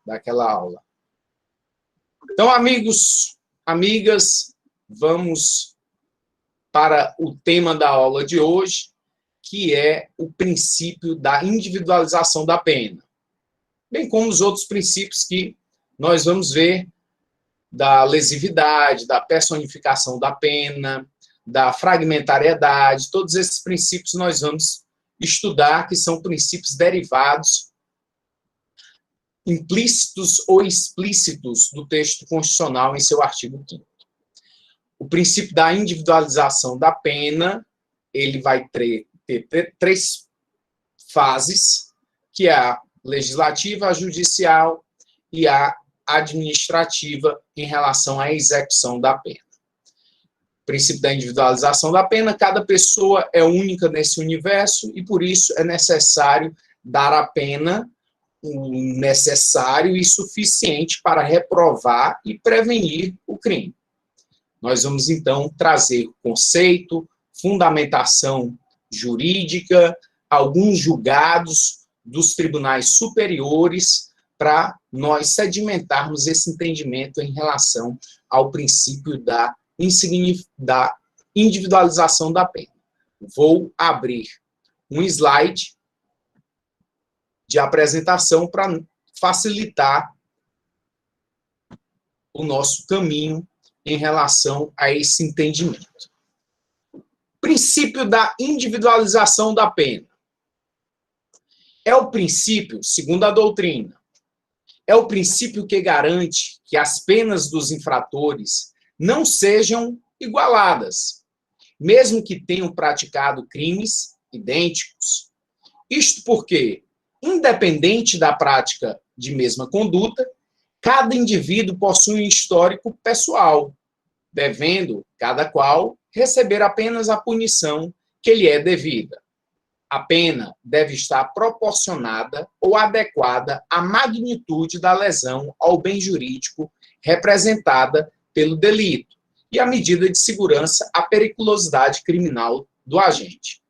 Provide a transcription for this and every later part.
daquela aula. Então, amigos, amigas, vamos para o tema da aula de hoje, que é o princípio da individualização da pena, bem como os outros princípios que nós vamos ver da lesividade, da personificação da pena, da fragmentariedade. Todos esses princípios nós vamos estudar, que são princípios derivados, implícitos ou explícitos do texto constitucional em seu artigo 5º. O princípio da individualização da pena, ele vai ter três fases, que é a legislativa, a judicial e a administrativa em relação à execução da pena. O princípio da individualização da pena, cada pessoa é única nesse universo e, por isso, é necessário dar à pena o necessário e suficiente para reprovar e prevenir o crime. Nós vamos, então, trazer conceito, fundamentação jurídica, alguns julgados dos tribunais superiores, para nós sedimentarmos esse entendimento em relação ao princípio da individualização da pena. Vou abrir um slide de apresentação para facilitar o nosso caminho em relação a esse entendimento. Princípio da individualização da pena. É o princípio, segundo a doutrina, é o princípio que garante que as penas dos infratores não sejam igualadas, mesmo que tenham praticado crimes idênticos. Isto porque, independente da prática de mesma conduta, cada indivíduo possui um histórico pessoal, devendo cada qual receber apenas a punição que lhe é devida. A pena deve estar proporcionada ou adequada à magnitude da lesão ao bem jurídico representada pelo delito e à medida de segurança à periculosidade criminal do agente.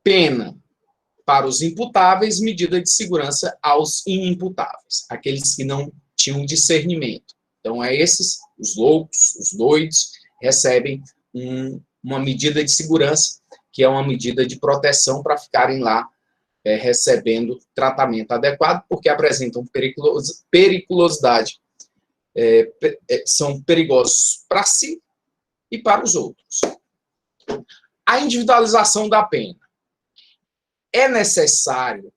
Pena para os imputáveis, medida de segurança aos inimputáveis, aqueles que não tinham discernimento. Então, esses, os loucos, os doidos, recebem uma medida de segurança, que é uma medida de proteção para ficarem lá recebendo tratamento adequado, porque apresentam periculosidade, são perigosos para si e para os outros. A individualização da pena. É necessário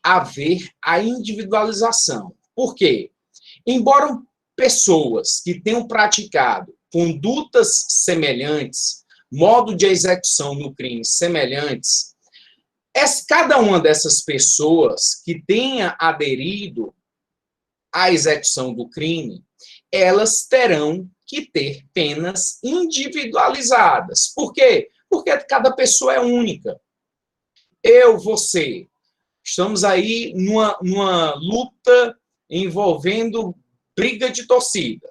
haver a individualização. Por quê? Embora pessoas que tenham praticado condutas semelhantes, modo de execução no crime semelhantes, cada uma dessas pessoas que tenha aderido à execução do crime, elas terão que ter penas individualizadas. Por quê? Porque cada pessoa é única. Eu, você, estamos aí numa luta envolvendo briga de torcida.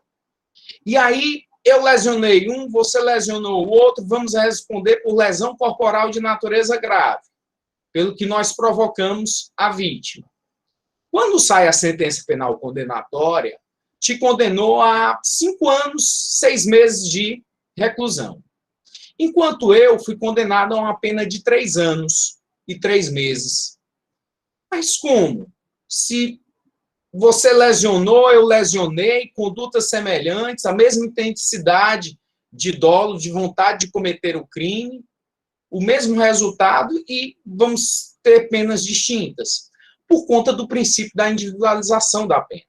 E aí, eu lesionei um, você lesionou o outro, vamos responder por lesão corporal de natureza grave, pelo que nós provocamos a vítima. Quando sai a sentença penal condenatória, te condenou a 5 anos, 6 meses de reclusão. Enquanto eu fui condenado a uma pena de 3 anos e 3 meses. Mas como? Se você lesionou, eu lesionei, condutas semelhantes, a mesma intensidade de dolo, de vontade de cometer o crime, o mesmo resultado e vamos ter penas distintas, por conta do princípio da individualização da pena.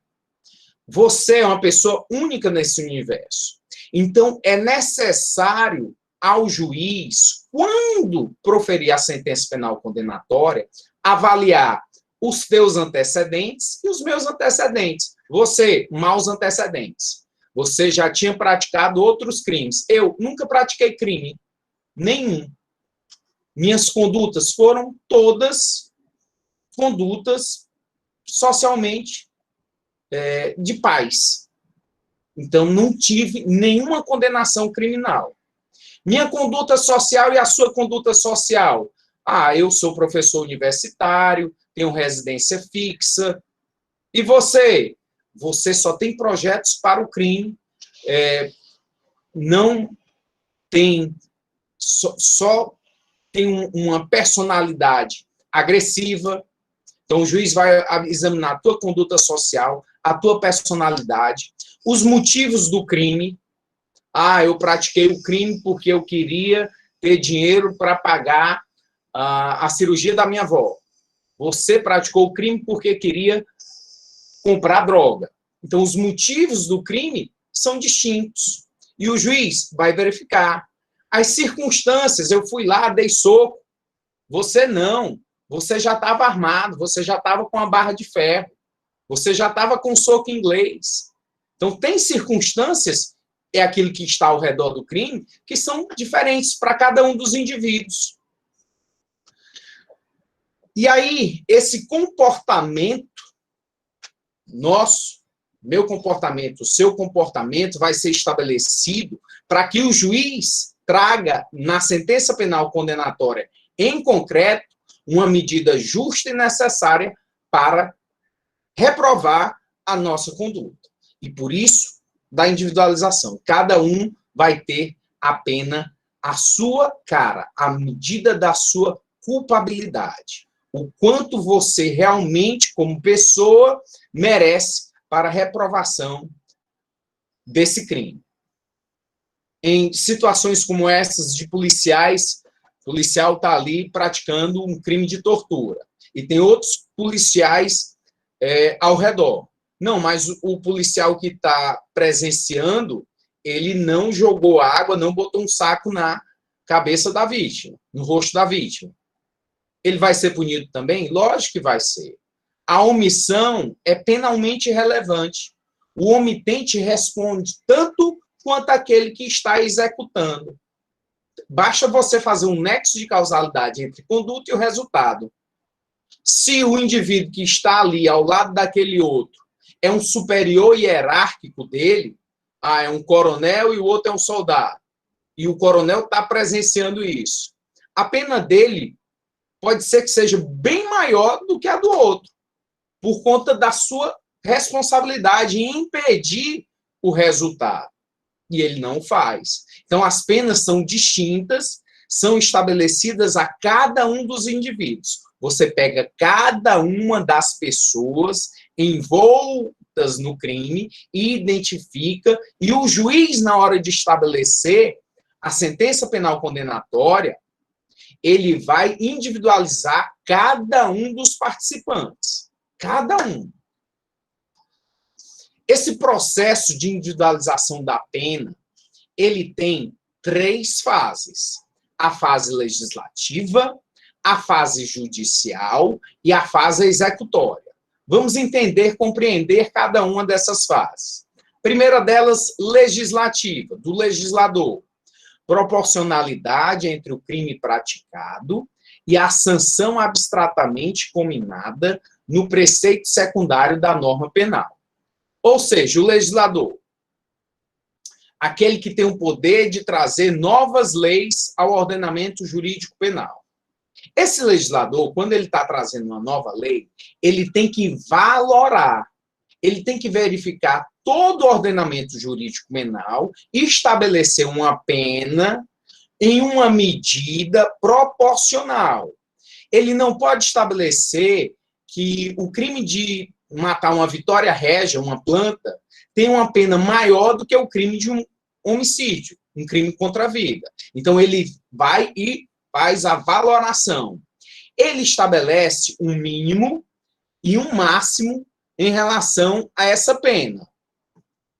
Você é uma pessoa única nesse universo. Então, é necessário ao juiz, quando proferir a sentença penal condenatória, avaliar os teus antecedentes e os meus antecedentes. Você, maus antecedentes. Você já tinha praticado outros crimes. Eu nunca pratiquei crime nenhum. Minhas condutas foram todas condutas socialmente de paz. Então, não tive nenhuma condenação criminal. Minha conduta social e a sua conduta social. Eu sou professor universitário, tenho residência fixa. E você? Você só tem projetos para o crime, não tem, só tem uma personalidade agressiva. Então, o juiz vai examinar a tua conduta social, a tua personalidade, os motivos do crime. Ah, eu pratiquei o crime porque eu queria ter dinheiro para pagar a cirurgia da minha avó. Você praticou o crime porque queria comprar droga. Então, os motivos do crime são distintos. E o juiz vai verificar. As circunstâncias, eu fui lá, dei soco. Você não. Você já estava armado, você já estava com a barra de ferro, você já estava com soco inglês. Então, tem circunstâncias, é aquilo que está ao redor do crime, que são diferentes para cada um dos indivíduos. E aí, esse comportamento nosso, meu comportamento, o seu comportamento, vai ser estabelecido para que o juiz traga na sentença penal condenatória, em concreto, uma medida justa e necessária para reprovar a nossa conduta. E por isso, da individualização. Cada um vai ter a pena à sua cara, à medida da sua culpabilidade. O quanto você realmente, como pessoa, merece para a reprovação desse crime. Em situações como essas de policiais, o policial está ali praticando um crime de tortura. E tem outros policiais ao redor. Não, mas o policial que está presenciando, ele não jogou água, não botou um saco na cabeça da vítima, no rosto da vítima. Ele vai ser punido também? Lógico que vai ser. A omissão é penalmente relevante. O omitente responde tanto quanto aquele que está executando. Basta você fazer um nexo de causalidade entre conduta e o resultado. Se o indivíduo que está ali ao lado daquele outro é um superior hierárquico dele, é um coronel e o outro é um soldado, e o coronel está presenciando isso, a pena dele pode ser que seja bem maior do que a do outro, por conta da sua responsabilidade em impedir o resultado. E ele não faz. Então, as penas são distintas, são estabelecidas a cada um dos indivíduos. Você pega cada uma das pessoas envoltas no crime e identifica, e o juiz, na hora de estabelecer a sentença penal condenatória, ele vai individualizar cada um dos participantes. Cada um. Esse processo de individualização da pena, ele tem 3 fases. A fase legislativa, a fase judicial e a fase executória. Vamos entender, compreender cada uma dessas fases. Primeira delas, legislativa, do legislador. Proporcionalidade entre o crime praticado e a sanção abstratamente combinada no preceito secundário da norma penal. Ou seja, o legislador, aquele que tem o poder de trazer novas leis ao ordenamento jurídico penal. Esse legislador, quando ele está trazendo uma nova lei, ele tem que valorar, ele tem que verificar todo o ordenamento jurídico penal e estabelecer uma pena em uma medida proporcional. Ele não pode estabelecer que o crime de matar uma vitória régia, uma planta, tem uma pena maior do que o crime de um homicídio, um crime contra a vida. Então, ele vai e faz a valoração. Ele estabelece um mínimo e um máximo em relação a essa pena.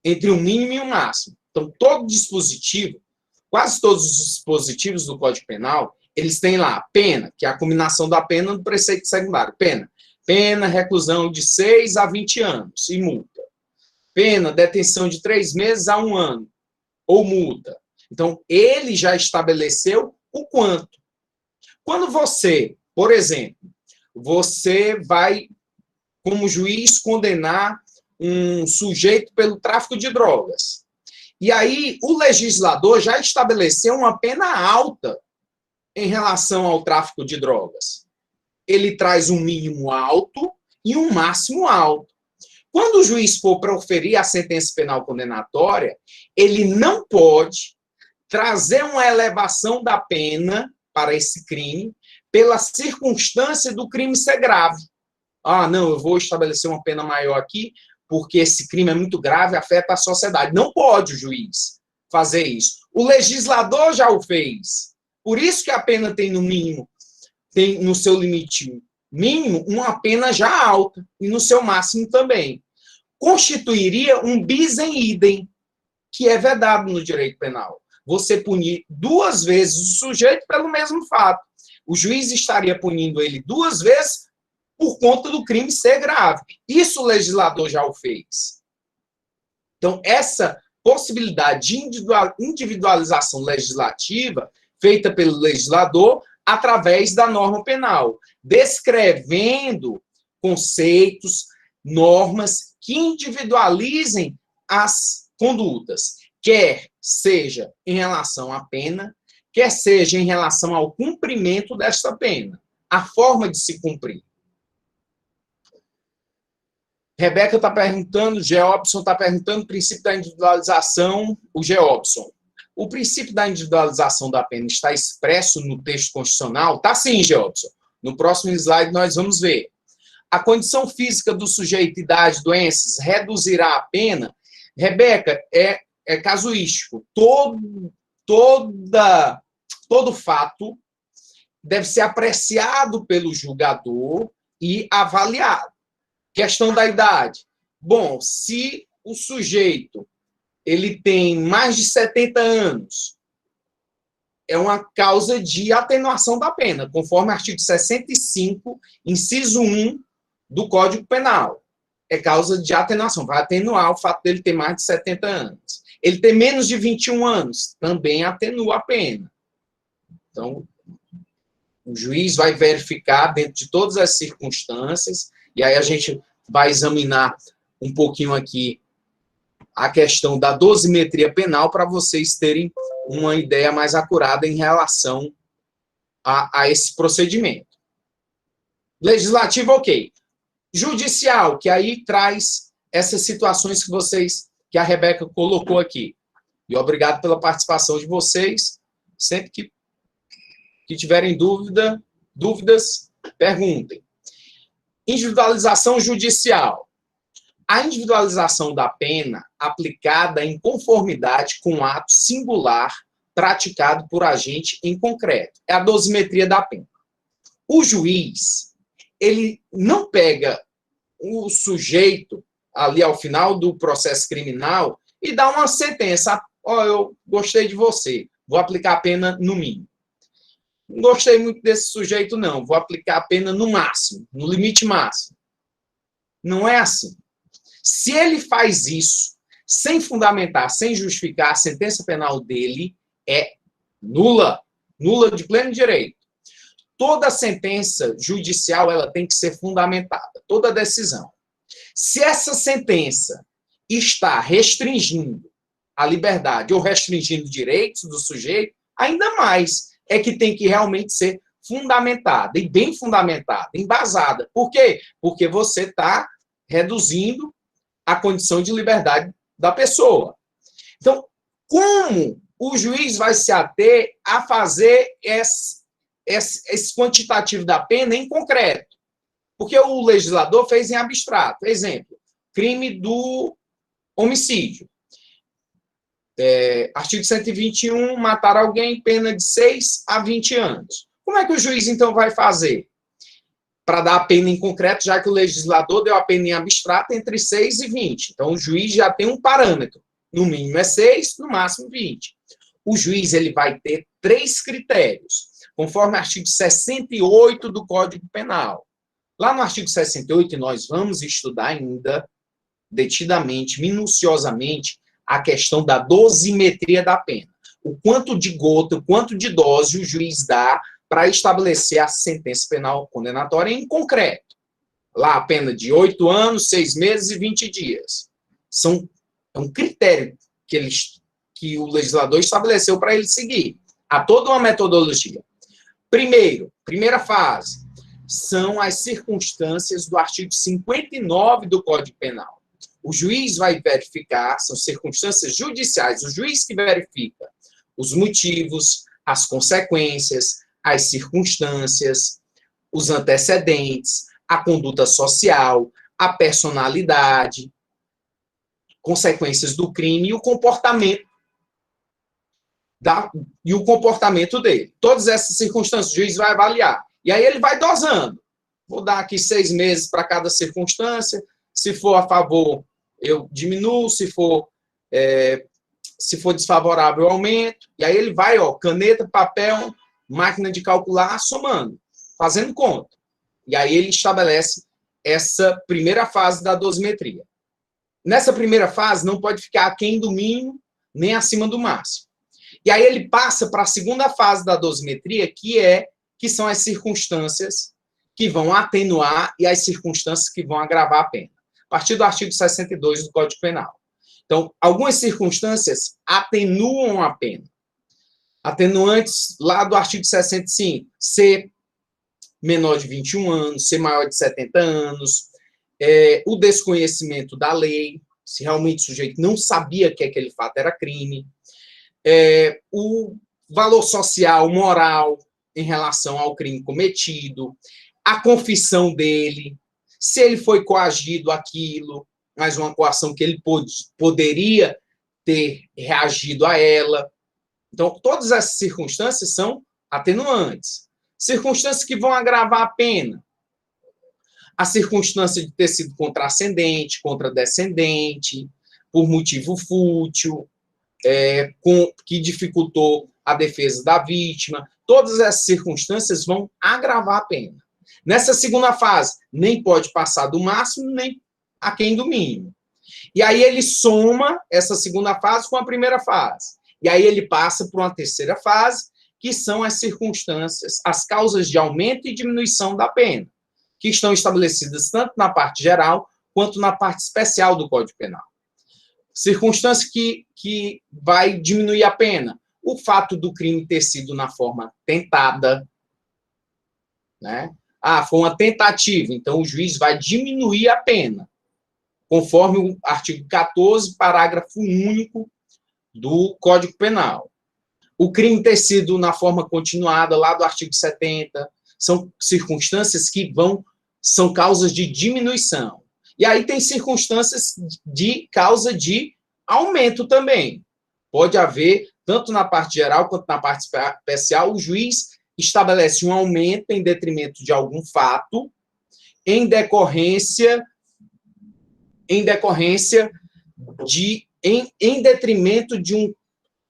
Entre o mínimo e o máximo. Então, todo dispositivo, quase todos os dispositivos do Código Penal, eles têm lá pena, que é a combinação da pena do preceito secundário. Pena, reclusão de 6 a 20 anos e multa. Pena, detenção de 3 meses a 1 ano, ou multa. Então, ele já estabeleceu o quanto. Quando você, por exemplo, você vai, como juiz, condenar um sujeito pelo tráfico de drogas. E aí, o legislador já estabeleceu uma pena alta em relação ao tráfico de drogas. ele traz um mínimo alto e um máximo alto. Quando o juiz for proferir a sentença penal condenatória, ele não pode trazer uma elevação da pena para esse crime pela circunstância do crime ser grave. Ah, não, eu vou estabelecer uma pena maior aqui porque esse crime é muito grave e afeta a sociedade. Não pode o juiz fazer isso. O legislador já o fez. Por isso que a pena tem, no mínimo, tem no seu limite mínimo, uma pena já alta, e no seu máximo também. Constituiria um bis em idem, que é vedado no direito penal. Você punir duas vezes o sujeito pelo mesmo fato. O juiz estaria punindo ele duas vezes por conta do crime ser grave. Isso o legislador já o fez. Então, essa possibilidade de individualização legislativa feita pelo legislador através da norma penal, descrevendo conceitos, normas que individualizem as condutas, quer seja em relação à pena, quer seja em relação ao cumprimento desta pena, a forma de se cumprir. Rebeca está perguntando, Geobson está perguntando o princípio da individualização, o Geobson. O princípio da individualização da pena está expresso no texto constitucional? Está sim, Geobson. No próximo slide nós vamos ver. A condição física do sujeito, idade, doenças, reduzirá a pena? Rebeca, é casuístico. Todo fato deve ser apreciado pelo julgador e avaliado. Questão da idade. Bom, se o sujeito ele tem mais de 70 anos, é uma causa de atenuação da pena, conforme o artigo 65, inciso 1 do Código Penal. É causa de atenuação, vai atenuar o fato dele ter mais de 70 anos. Ele ter menos de 21 anos, também atenua a pena. Então, o juiz vai verificar dentro de todas as circunstâncias, e aí a gente vai examinar um pouquinho aqui a questão da dosimetria penal para vocês terem uma ideia mais acurada em relação a esse procedimento. Legislativo, ok. Judicial, que aí traz essas situações que a Rebeca colocou aqui. E obrigado pela participação de vocês. Sempre que tiverem dúvidas, perguntem. Individualização judicial. A individualização da pena aplicada em conformidade com o ato singular praticado por agente em concreto. É a dosimetria da pena. O juiz, ele não pega o sujeito ali ao final do processo criminal e dá uma sentença. Ó, eu gostei de você, vou aplicar a pena no mínimo. Não gostei muito desse sujeito, não. Vou aplicar a pena no máximo, no limite máximo. Não é assim. Se ele faz isso sem fundamentar, sem justificar, a sentença penal dele é nula. Nula de pleno direito. Toda sentença judicial ela tem que ser fundamentada. Toda decisão. Se essa sentença está restringindo a liberdade ou restringindo direitos do sujeito, ainda mais é que tem que realmente ser fundamentada, e bem fundamentada, embasada. Por quê? Porque você está reduzindo a condição de liberdade da pessoa. Então, como o juiz vai se ater a fazer esse quantitativo da pena em concreto? Porque o legislador fez em abstrato. Exemplo, crime do homicídio. Artigo 121, matar alguém, pena de 6 a 20 anos. Como é que o juiz, então, vai fazer? Para dar a pena em concreto, já que o legislador deu a pena em abstrato entre 6 e 20. Então, o juiz já tem um parâmetro. No mínimo é 6, no máximo 20. O juiz ele vai ter 3 critérios, conforme o artigo 68 do Código Penal. Lá no artigo 68, nós vamos estudar ainda, detidamente, minuciosamente, a questão da dosimetria da pena. O quanto de gota, o quanto de dose o juiz dá para estabelecer a sentença penal condenatória em concreto. Lá a pena de 8 anos, 6 meses e 20 dias. É um critério que o legislador estabeleceu para ele seguir. Há toda uma metodologia. Primeira fase, são as circunstâncias do artigo 59 do Código Penal. O juiz vai verificar, são circunstâncias judiciais, o juiz que verifica os motivos, as consequências, as circunstâncias, os antecedentes, a conduta social, a personalidade, consequências do crime e o comportamento dele. Todas essas circunstâncias o juiz vai avaliar. E aí ele vai dosando. Vou dar aqui 6 meses para cada circunstância. Se for a favor, eu diminuo. Se for desfavorável, eu aumento. E aí ele vai, caneta, papel, máquina de calcular, somando, fazendo conta. E aí ele estabelece essa primeira fase da dosimetria. Nessa primeira fase, não pode ficar aquém do mínimo, nem acima do máximo. E aí ele passa para a segunda fase da dosimetria, que são as circunstâncias que vão atenuar e as circunstâncias que vão agravar a pena. A partir do artigo 62 do Código Penal. Então, algumas circunstâncias atenuam a pena. Atenuantes lá do artigo 65, ser menor de 21 anos, ser maior de 70 anos, o desconhecimento da lei, se realmente o sujeito não sabia que aquele fato era crime, o valor social, moral em relação ao crime cometido, a confissão dele, se ele foi coagido àquilo, mas uma coação que ele poderia ter reagido a ela. Então, todas essas circunstâncias são atenuantes. Circunstâncias que vão agravar a pena. A circunstância de ter sido contrascendente, contradescendente, por motivo fútil, que dificultou a defesa da vítima. Todas essas circunstâncias vão agravar a pena. Nessa segunda fase, nem pode passar do máximo, nem aquém do mínimo. E aí ele soma essa segunda fase com a primeira fase. E aí ele passa para uma terceira fase, que são as circunstâncias, as causas de aumento e diminuição da pena, que estão estabelecidas tanto na parte geral quanto na parte especial do Código Penal. Circunstância que vai diminuir a pena. O fato do crime ter sido na forma tentada, né? Foi uma tentativa, então o juiz vai diminuir a pena, conforme o artigo 14, parágrafo único do Código Penal. O crime ter sido na forma continuada, lá do artigo 70, são circunstâncias que são causas de diminuição. E aí tem circunstâncias de causa de aumento também. Pode haver, tanto na parte geral quanto na parte especial, o juiz estabelece um aumento em detrimento de algum fato, em detrimento de um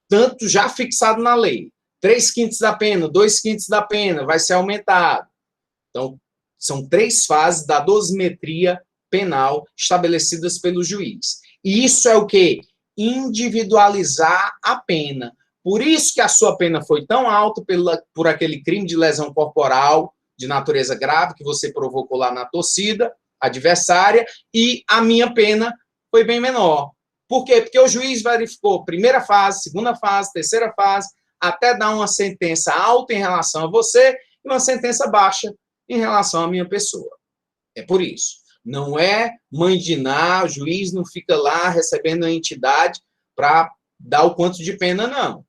tanto já fixado na lei. 3/5 da pena, 2/5 da pena, vai ser aumentado. Então, são 3 fases da dosimetria penal estabelecidas pelo juiz. E isso é o quê? Individualizar a pena. Por isso que a sua pena foi tão alta por aquele crime de lesão corporal de natureza grave que você provocou lá na torcida adversária, e a minha pena foi bem menor. Por quê? Porque o juiz verificou primeira fase, segunda fase, terceira fase, até dar uma sentença alta em relação a você e uma sentença baixa em relação à minha pessoa. É por isso. Não é mãe de Ná, o juiz não fica lá recebendo a entidade para dar o quanto de pena, não.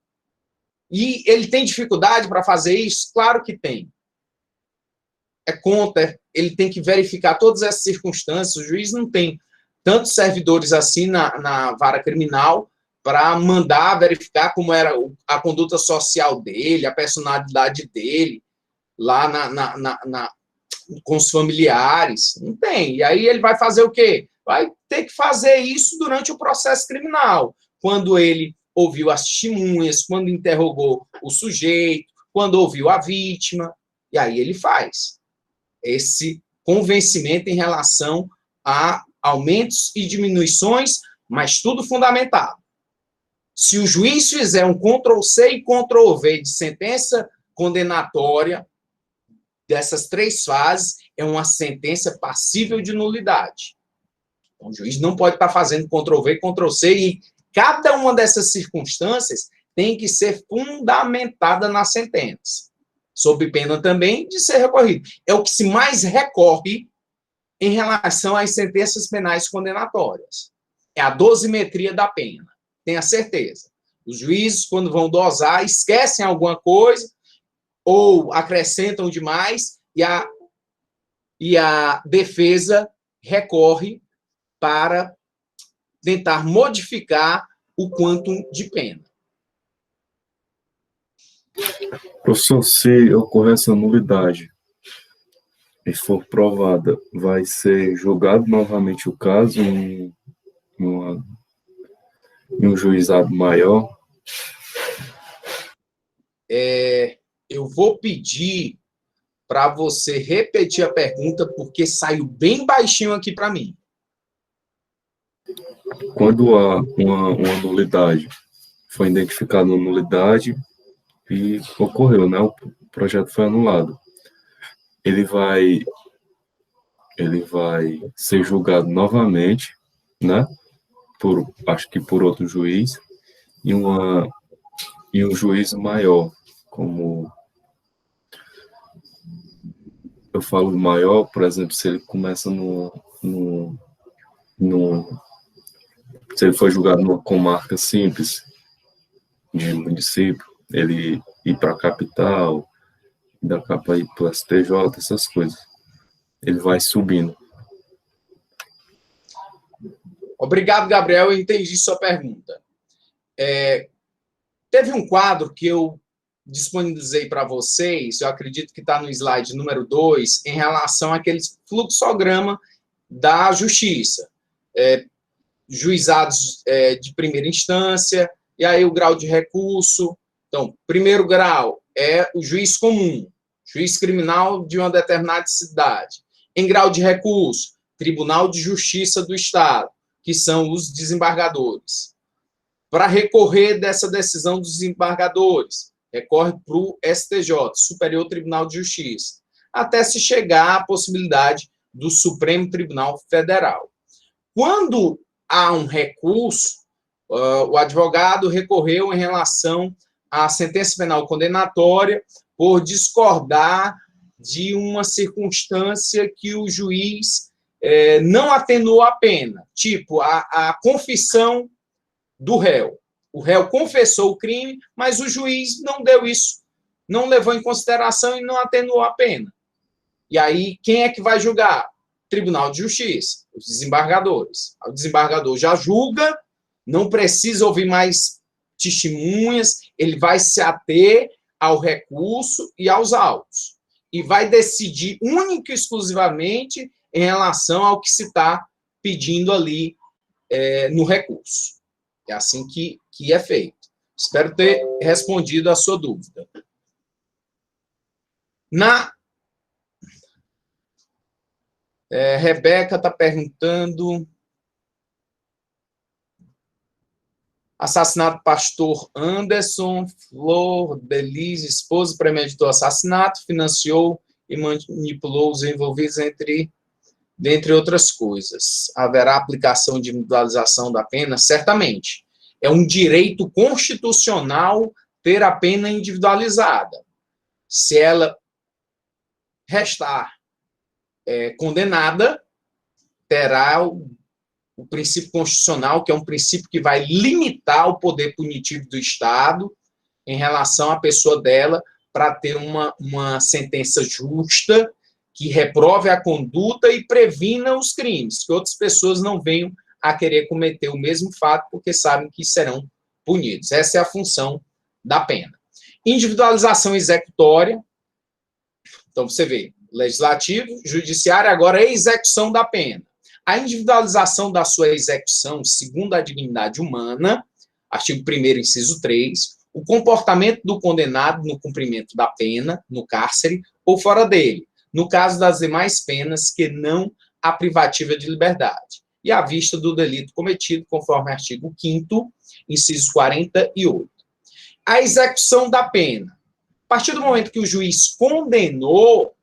E ele tem dificuldade para fazer isso? Claro que tem. Ele tem que verificar todas essas circunstâncias. O juiz não tem tantos servidores assim na vara criminal para mandar verificar como era a conduta social dele, a personalidade dele, lá com os familiares. Não tem. E aí ele vai fazer o quê? Vai ter que fazer isso durante o processo criminal, quando ele ouviu as testemunhas, quando interrogou o sujeito, quando ouviu a vítima, e aí ele faz esse convencimento em relação a aumentos e diminuições, mas tudo fundamentado. Se o juiz fizer um Ctrl+C e Ctrl+V de sentença condenatória dessas 3 fases, é uma sentença passível de nulidade. Então, o juiz não pode estar fazendo Ctrl+V, Ctrl+C, e cada uma dessas circunstâncias tem que ser fundamentada na sentença. sob pena também de ser recorrido. É o que se mais recorre em relação às sentenças penais condenatórias. É a dosimetria da pena, tenha certeza. Os juízes, quando vão dosar, esquecem alguma coisa ou acrescentam demais e a defesa recorre para tentar modificar o quantum de pena. Professor, se ocorrer essa nulidade e for provada, vai ser julgado novamente o caso em um juizado maior? Eu vou pedir para você repetir a pergunta, porque saiu bem baixinho aqui para mim. Quando há uma nulidade, foi identificada uma nulidade e ocorreu, né? O projeto foi anulado. Ele vai ser julgado novamente, né? Acho que por outro juiz, e um juízo maior, como eu falo maior, por exemplo, se ele começa se ele for julgado numa comarca simples de município, ele ir para a capital, da capa ir para o STJ, essas coisas. Ele vai subindo. Obrigado, Gabriel. Eu entendi sua pergunta. Teve um quadro que eu disponibilizei para vocês, eu acredito que está no slide número 2, em relação àquele fluxograma da justiça. Juizados de primeira instância, e aí o grau de recurso. Então, primeiro grau é o juiz comum, juiz criminal de uma determinada cidade. Em grau de recurso, Tribunal de Justiça do Estado, que são os desembargadores. Para recorrer dessa decisão dos desembargadores, recorre para o STJ, Superior Tribunal de Justiça, até se chegar à possibilidade do Supremo Tribunal Federal. Quando há um recurso, o advogado recorreu em relação à sentença penal condenatória por discordar de uma circunstância que o juiz não atenuou a pena, tipo a confissão do réu. O réu confessou o crime, mas o juiz não deu isso, não levou em consideração e não atenuou a pena. E aí, quem é que vai julgar? Tribunal de Justiça, os desembargadores. O desembargador já julga, não precisa ouvir mais testemunhas, ele vai se ater ao recurso e aos autos. E vai decidir única e exclusivamente em relação ao que se está pedindo ali no recurso. É assim que é feito. Espero ter respondido a sua dúvida. Rebeca está perguntando. Assassinato do pastor Anderson, Flor Delise, esposa, premeditou assassinato, financiou e manipulou os envolvidos, dentre outras coisas. Haverá aplicação de individualização da pena? Certamente. É um direito constitucional ter a pena individualizada. Se ela restar condenada, terá o princípio constitucional, que é um princípio que vai limitar o poder punitivo do Estado em relação à pessoa dela, para ter uma sentença justa, que reprove a conduta e previna os crimes, que outras pessoas não venham a querer cometer o mesmo fato, porque sabem que serão punidos. Essa é a função da pena. Individualização executória. Então, você vê, legislativo, judiciário, agora é execução da pena. A individualização da sua execução, segundo a dignidade humana, artigo 1º, inciso 3, o comportamento do condenado no cumprimento da pena, no cárcere ou fora dele, no caso das demais penas que não a privativa de liberdade, e à vista do delito cometido, conforme artigo 5º, inciso 48. A execução da pena. A partir do momento que o juiz condenou,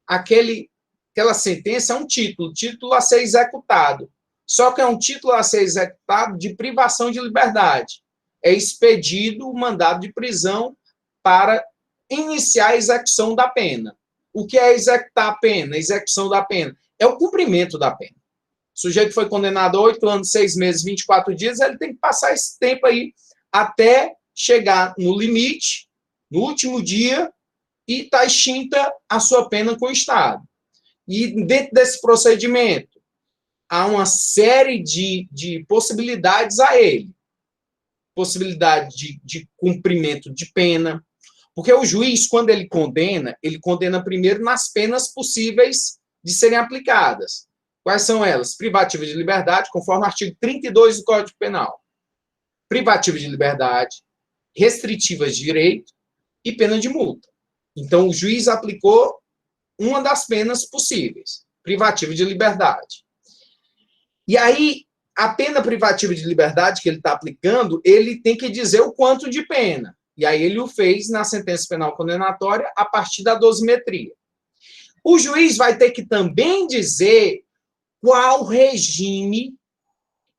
aquela sentença é um título a ser executado. Só que é um título a ser executado de privação de liberdade. É expedido o mandado de prisão para iniciar a execução da pena. O que é executar a pena? Execução da pena é o cumprimento da pena. O sujeito foi condenado a 8 anos, 6 meses, 24 dias, ele tem que passar esse tempo aí até chegar no limite, no último dia, e está extinta a sua pena com o Estado. E dentro desse procedimento, há uma série de possibilidades a ele. Possibilidade de cumprimento de pena, porque o juiz, quando ele condena primeiro nas penas possíveis de serem aplicadas. Quais são elas? Privativa de liberdade, conforme o artigo 32 do Código Penal. Privativa de liberdade, restritivas de direito e pena de multa. Então, o juiz aplicou uma das penas possíveis, privativa de liberdade. E aí, a pena privativa de liberdade que ele está aplicando, ele tem que dizer o quanto de pena. E aí ele o fez na sentença penal condenatória a partir da dosimetria. O juiz vai ter que também dizer qual regime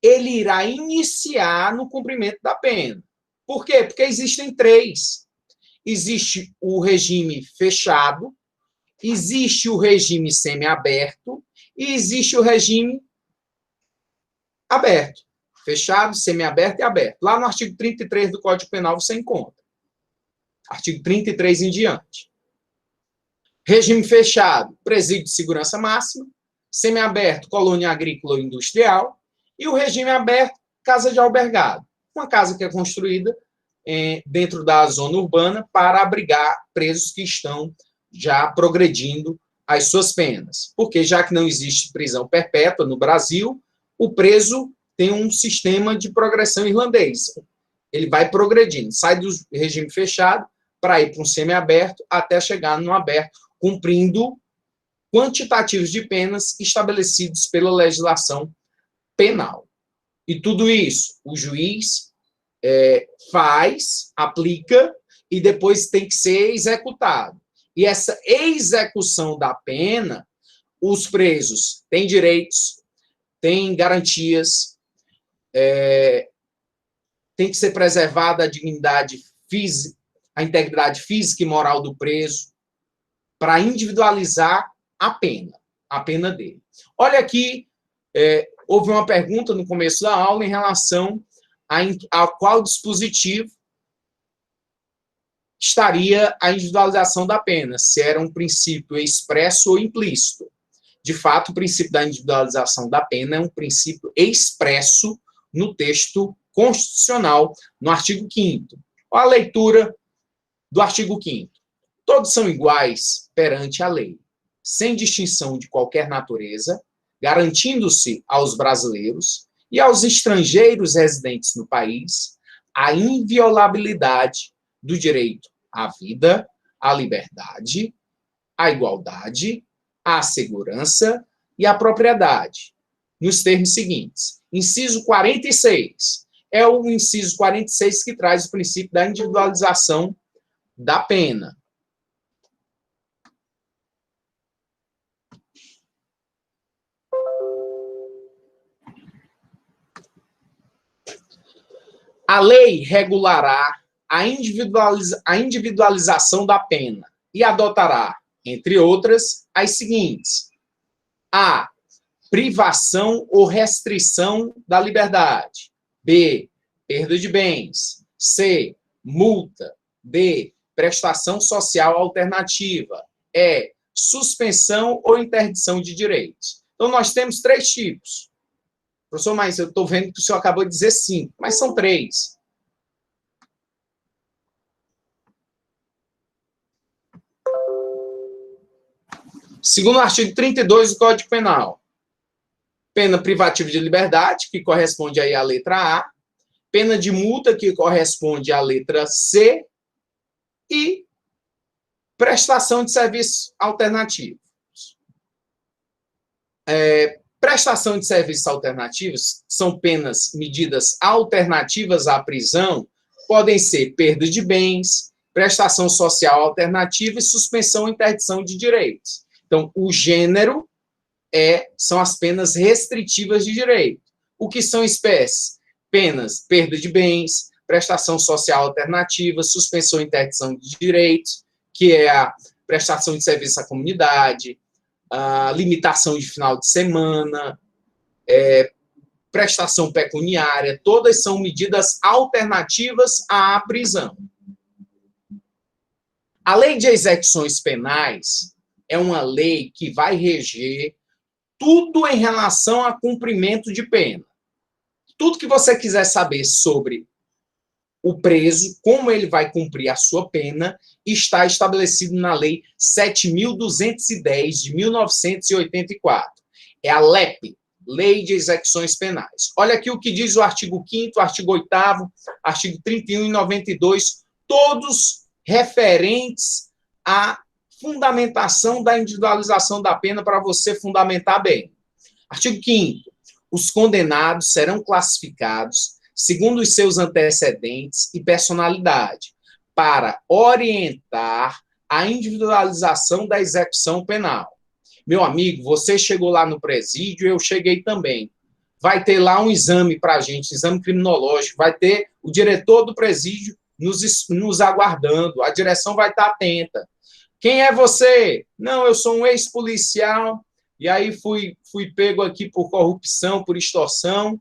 ele irá iniciar no cumprimento da pena. Por quê? Porque existem 3. Existe o regime fechado, existe o regime semiaberto e existe o regime aberto. Fechado, semiaberto e aberto. Lá no artigo 33 do Código Penal você encontra. Artigo 33 em diante. Regime fechado, presídio de segurança máxima. Semiaberto, colônia agrícola ou industrial. E o regime aberto, casa de albergado. Uma casa que é construída dentro da zona urbana para abrigar presos que estão já progredindo as suas penas. Porque já que não existe prisão perpétua no Brasil, o preso tem um sistema de progressão irlandês. Ele vai progredindo, sai do regime fechado para ir para um semiaberto até chegar no aberto, cumprindo quantitativos de penas estabelecidos pela legislação penal. E tudo isso o juiz faz, aplica e depois tem que ser executado. E essa execução da pena, os presos têm direitos, têm garantias, tem que ser preservada a dignidade física, a integridade física e moral do preso, para individualizar a pena dele. Olha aqui, houve uma pergunta no começo da aula em relação a qual dispositivo estaria a individualização da pena, se era um princípio expresso ou implícito. De fato, o princípio da individualização da pena é um princípio expresso no texto constitucional, no artigo 5º. Olha a leitura do artigo 5º. Todos são iguais perante a lei, sem distinção de qualquer natureza, garantindo-se aos brasileiros e aos estrangeiros residentes no país a inviolabilidade do direito à vida, à liberdade, à igualdade, à segurança e à propriedade, nos termos seguintes. Inciso 46. É o inciso 46 que traz o princípio da individualização da pena. A lei regulará a individualização da pena e adotará, entre outras, as seguintes: A. Privação ou restrição da liberdade. B. Perda de bens. C. Multa. D. Prestação social alternativa. E. Suspensão ou interdição de direitos. Então, nós temos 3 tipos. Professor, mas eu estou vendo que o senhor acabou de dizer 5, mas são 3. Segundo o artigo 32 do Código Penal, pena privativa de liberdade, que corresponde aí à letra A, pena de multa, que corresponde à letra C, e prestação de serviços alternativos. Prestação de serviços alternativos são penas, medidas alternativas à prisão, podem ser perda de bens, prestação social alternativa e suspensão ou interdição de direitos. Então, o gênero são as penas restritivas de direito. O que são espécies? Penas, perda de bens, prestação social alternativa, suspensão e interdição de direitos, que é a prestação de serviço à comunidade, a limitação de final de semana, prestação pecuniária, todas são medidas alternativas à prisão. A lei de execuções penais é uma lei que vai reger tudo em relação a cumprimento de pena. Tudo que você quiser saber sobre o preso, como ele vai cumprir a sua pena, está estabelecido na Lei 7.210 de 1984. É a LEP, Lei de Execuções Penais. Olha aqui o que diz o artigo 5º, artigo 8º, artigo 31 e 92, todos referentes à fundamentação da individualização da pena para você fundamentar bem. Artigo 5º. Os condenados serão classificados segundo os seus antecedentes e personalidade, para orientar a individualização da execução penal. Meu amigo, você chegou lá no presídio, eu cheguei também. Vai ter lá um exame para a gente, exame criminológico, vai ter o diretor do presídio nos aguardando, a direção vai estar atenta. Quem é você? Não, eu sou um ex-policial, e aí fui pego aqui por corrupção, por extorsão.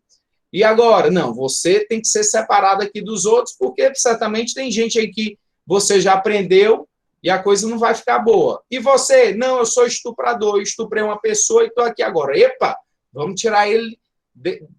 E agora? Não, você tem que ser separado aqui dos outros, porque certamente tem gente aí que você já prendeu e a coisa não vai ficar boa. E você? Não, eu sou estuprador, eu estuprei uma pessoa e estou aqui agora. Epa, vamos tirar ele,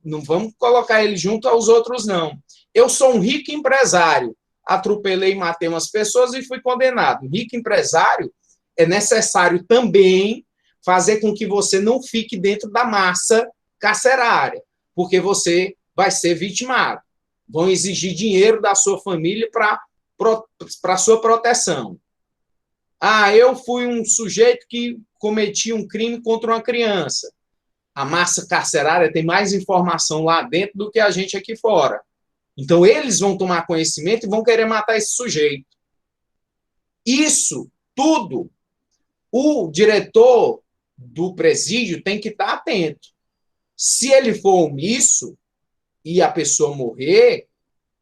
não vamos colocar ele junto aos outros, não. Eu sou um rico empresário, atropelei e matei umas pessoas e fui condenado. Um rico empresário, é necessário também fazer com que você não fique dentro da massa carcerária, porque você vai ser vitimado. Vão exigir dinheiro da sua família para sua proteção. Ah, eu fui um sujeito que cometi um crime contra uma criança. A massa carcerária tem mais informação lá dentro do que a gente aqui fora. Então, eles vão tomar conhecimento e vão querer matar esse sujeito. Isso tudo, o diretor do presídio tem que estar atento. Se ele for omisso e a pessoa morrer,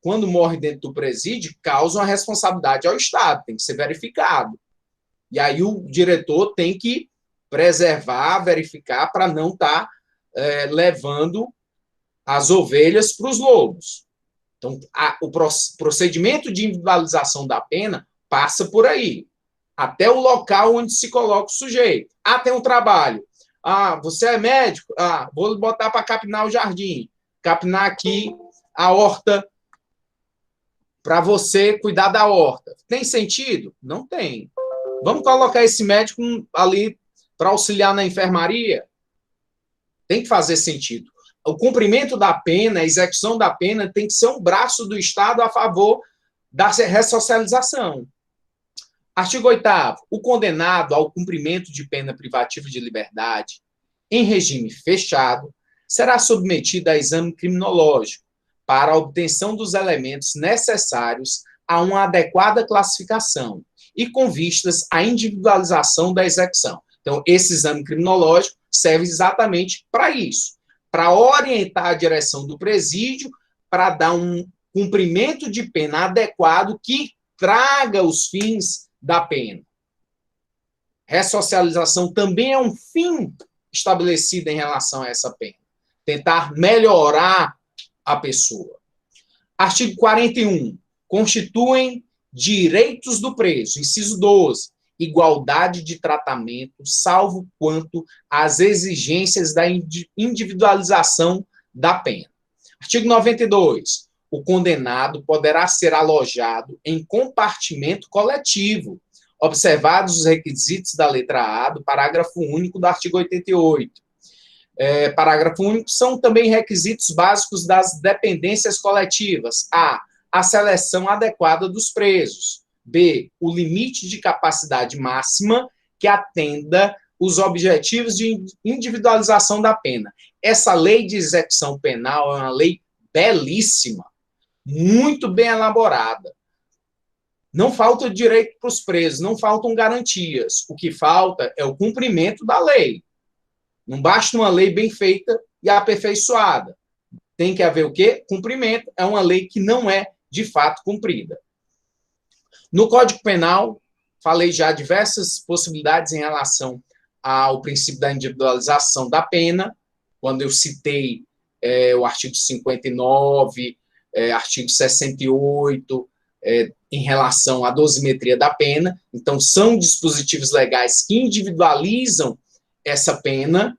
quando morre dentro do presídio, causa uma responsabilidade ao Estado, tem que ser verificado. E aí o diretor tem que preservar, verificar, para não estar levando as ovelhas para os lobos. Então, o procedimento de individualização da pena passa por aí, até o local onde se coloca o sujeito. Ah, tem um trabalho. Ah, você é médico? Ah, vou botar para capinar o jardim. Capinar aqui a horta para você cuidar da horta. Tem sentido? Não tem. Vamos colocar esse médico ali para auxiliar na enfermaria? Tem que fazer sentido. O cumprimento da pena, a execução da pena tem que ser um braço do Estado a favor da ressocialização. Artigo 8º. O condenado ao cumprimento de pena privativa de liberdade em regime fechado será submetido a exame criminológico para a obtenção dos elementos necessários a uma adequada classificação e com vistas à individualização da execução. Então, esse exame criminológico serve exatamente para isso, para orientar a direção do presídio, para dar um cumprimento de pena adequado que traga os fins da pena. Ressocialização também é um fim estabelecido em relação a essa pena. Tentar melhorar a pessoa. Artigo 41. Constituem direitos do preso. Inciso 12. Igualdade de tratamento, salvo quanto às exigências da individualização da pena. Artigo 92. O condenado poderá ser alojado em compartimento coletivo, observados os requisitos da letra A do parágrafo único do artigo 88. Parágrafo único são também requisitos básicos das dependências coletivas. A seleção adequada dos presos. B, o limite de capacidade máxima que atenda os objetivos de individualização da pena. Essa lei de execução penal é uma lei belíssima, muito bem elaborada. Não falta direito para os presos, não faltam garantias. O que falta é o cumprimento da lei. Não basta uma lei bem feita e aperfeiçoada. Tem que haver o quê? Cumprimento. É uma lei que não é, de fato, cumprida. No Código Penal, falei já diversas possibilidades em relação ao princípio da individualização da pena, quando eu citei o artigo 59, artigo 68, em relação à dosimetria da pena. Então, são dispositivos legais que individualizam essa pena,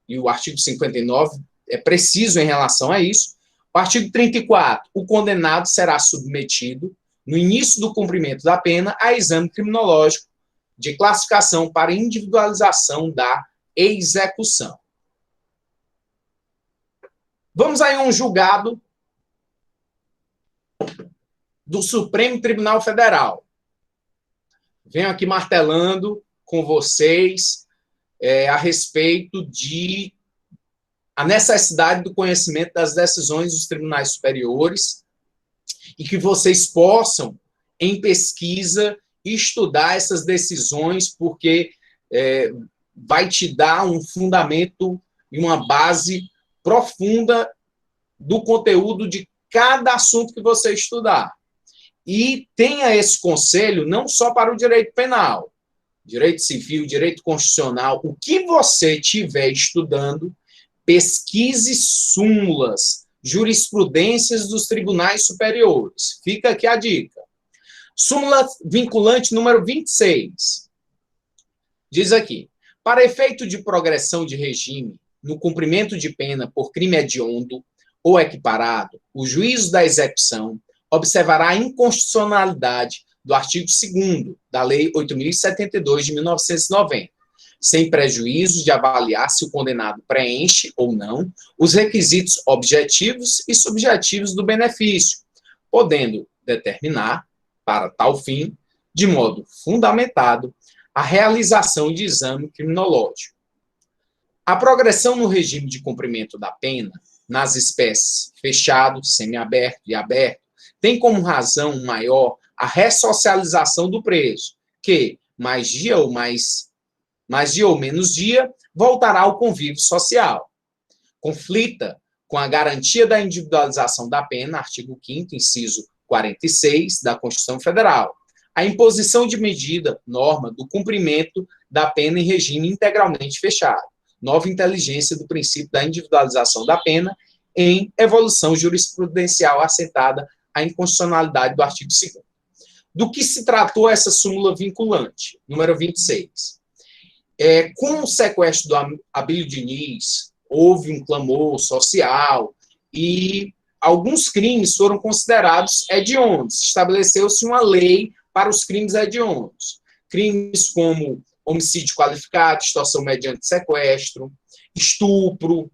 e o artigo 59 é preciso em relação a isso. O artigo 34, o condenado será submetido, no início do cumprimento da pena, a exame criminológico de classificação para individualização da execução. Vamos aí a um julgado do Supremo Tribunal Federal. Venho aqui martelando com vocês a respeito de a necessidade do conhecimento das decisões dos tribunais superiores e que vocês possam, em pesquisa, estudar essas decisões, porque vai te dar um fundamento e uma base profunda do conteúdo de cada assunto que você estudar. E tenha esse conselho não só para o direito penal, direito civil, direito constitucional, o que você estiver estudando, pesquise súmulas, jurisprudências dos tribunais superiores. Fica aqui a dica. Súmula vinculante número 26. Diz aqui: para efeito de progressão de regime no cumprimento de pena por crime hediondo ou equiparado, o juízo da execução observará a inconstitucionalidade do artigo 2º da Lei 8.072 de 1990, sem prejuízo de avaliar se o condenado preenche ou não os requisitos objetivos e subjetivos do benefício, podendo determinar, para tal fim, de modo fundamentado, a realização de exame criminológico. A progressão no regime de cumprimento da pena, nas espécies fechado, semiaberto e aberto, tem como razão maior a ressocialização do preso, que, mais dia ou menos dia, voltará ao convívio social. Conflita com a garantia da individualização da pena, artigo 5º, inciso 46 da Constituição Federal. A imposição de medida, norma do cumprimento da pena em regime integralmente fechado. Nova inteligência do princípio da individualização da pena em evolução jurisprudencial assentada a inconstitucionalidade do artigo 2º. Do que se tratou essa súmula vinculante, número 26? Com o sequestro do Abílio Diniz, houve um clamor social e alguns crimes foram considerados hediondos. Estabeleceu-se uma lei para os crimes hediondos. Crimes como homicídio qualificado, extorsão mediante sequestro, estupro,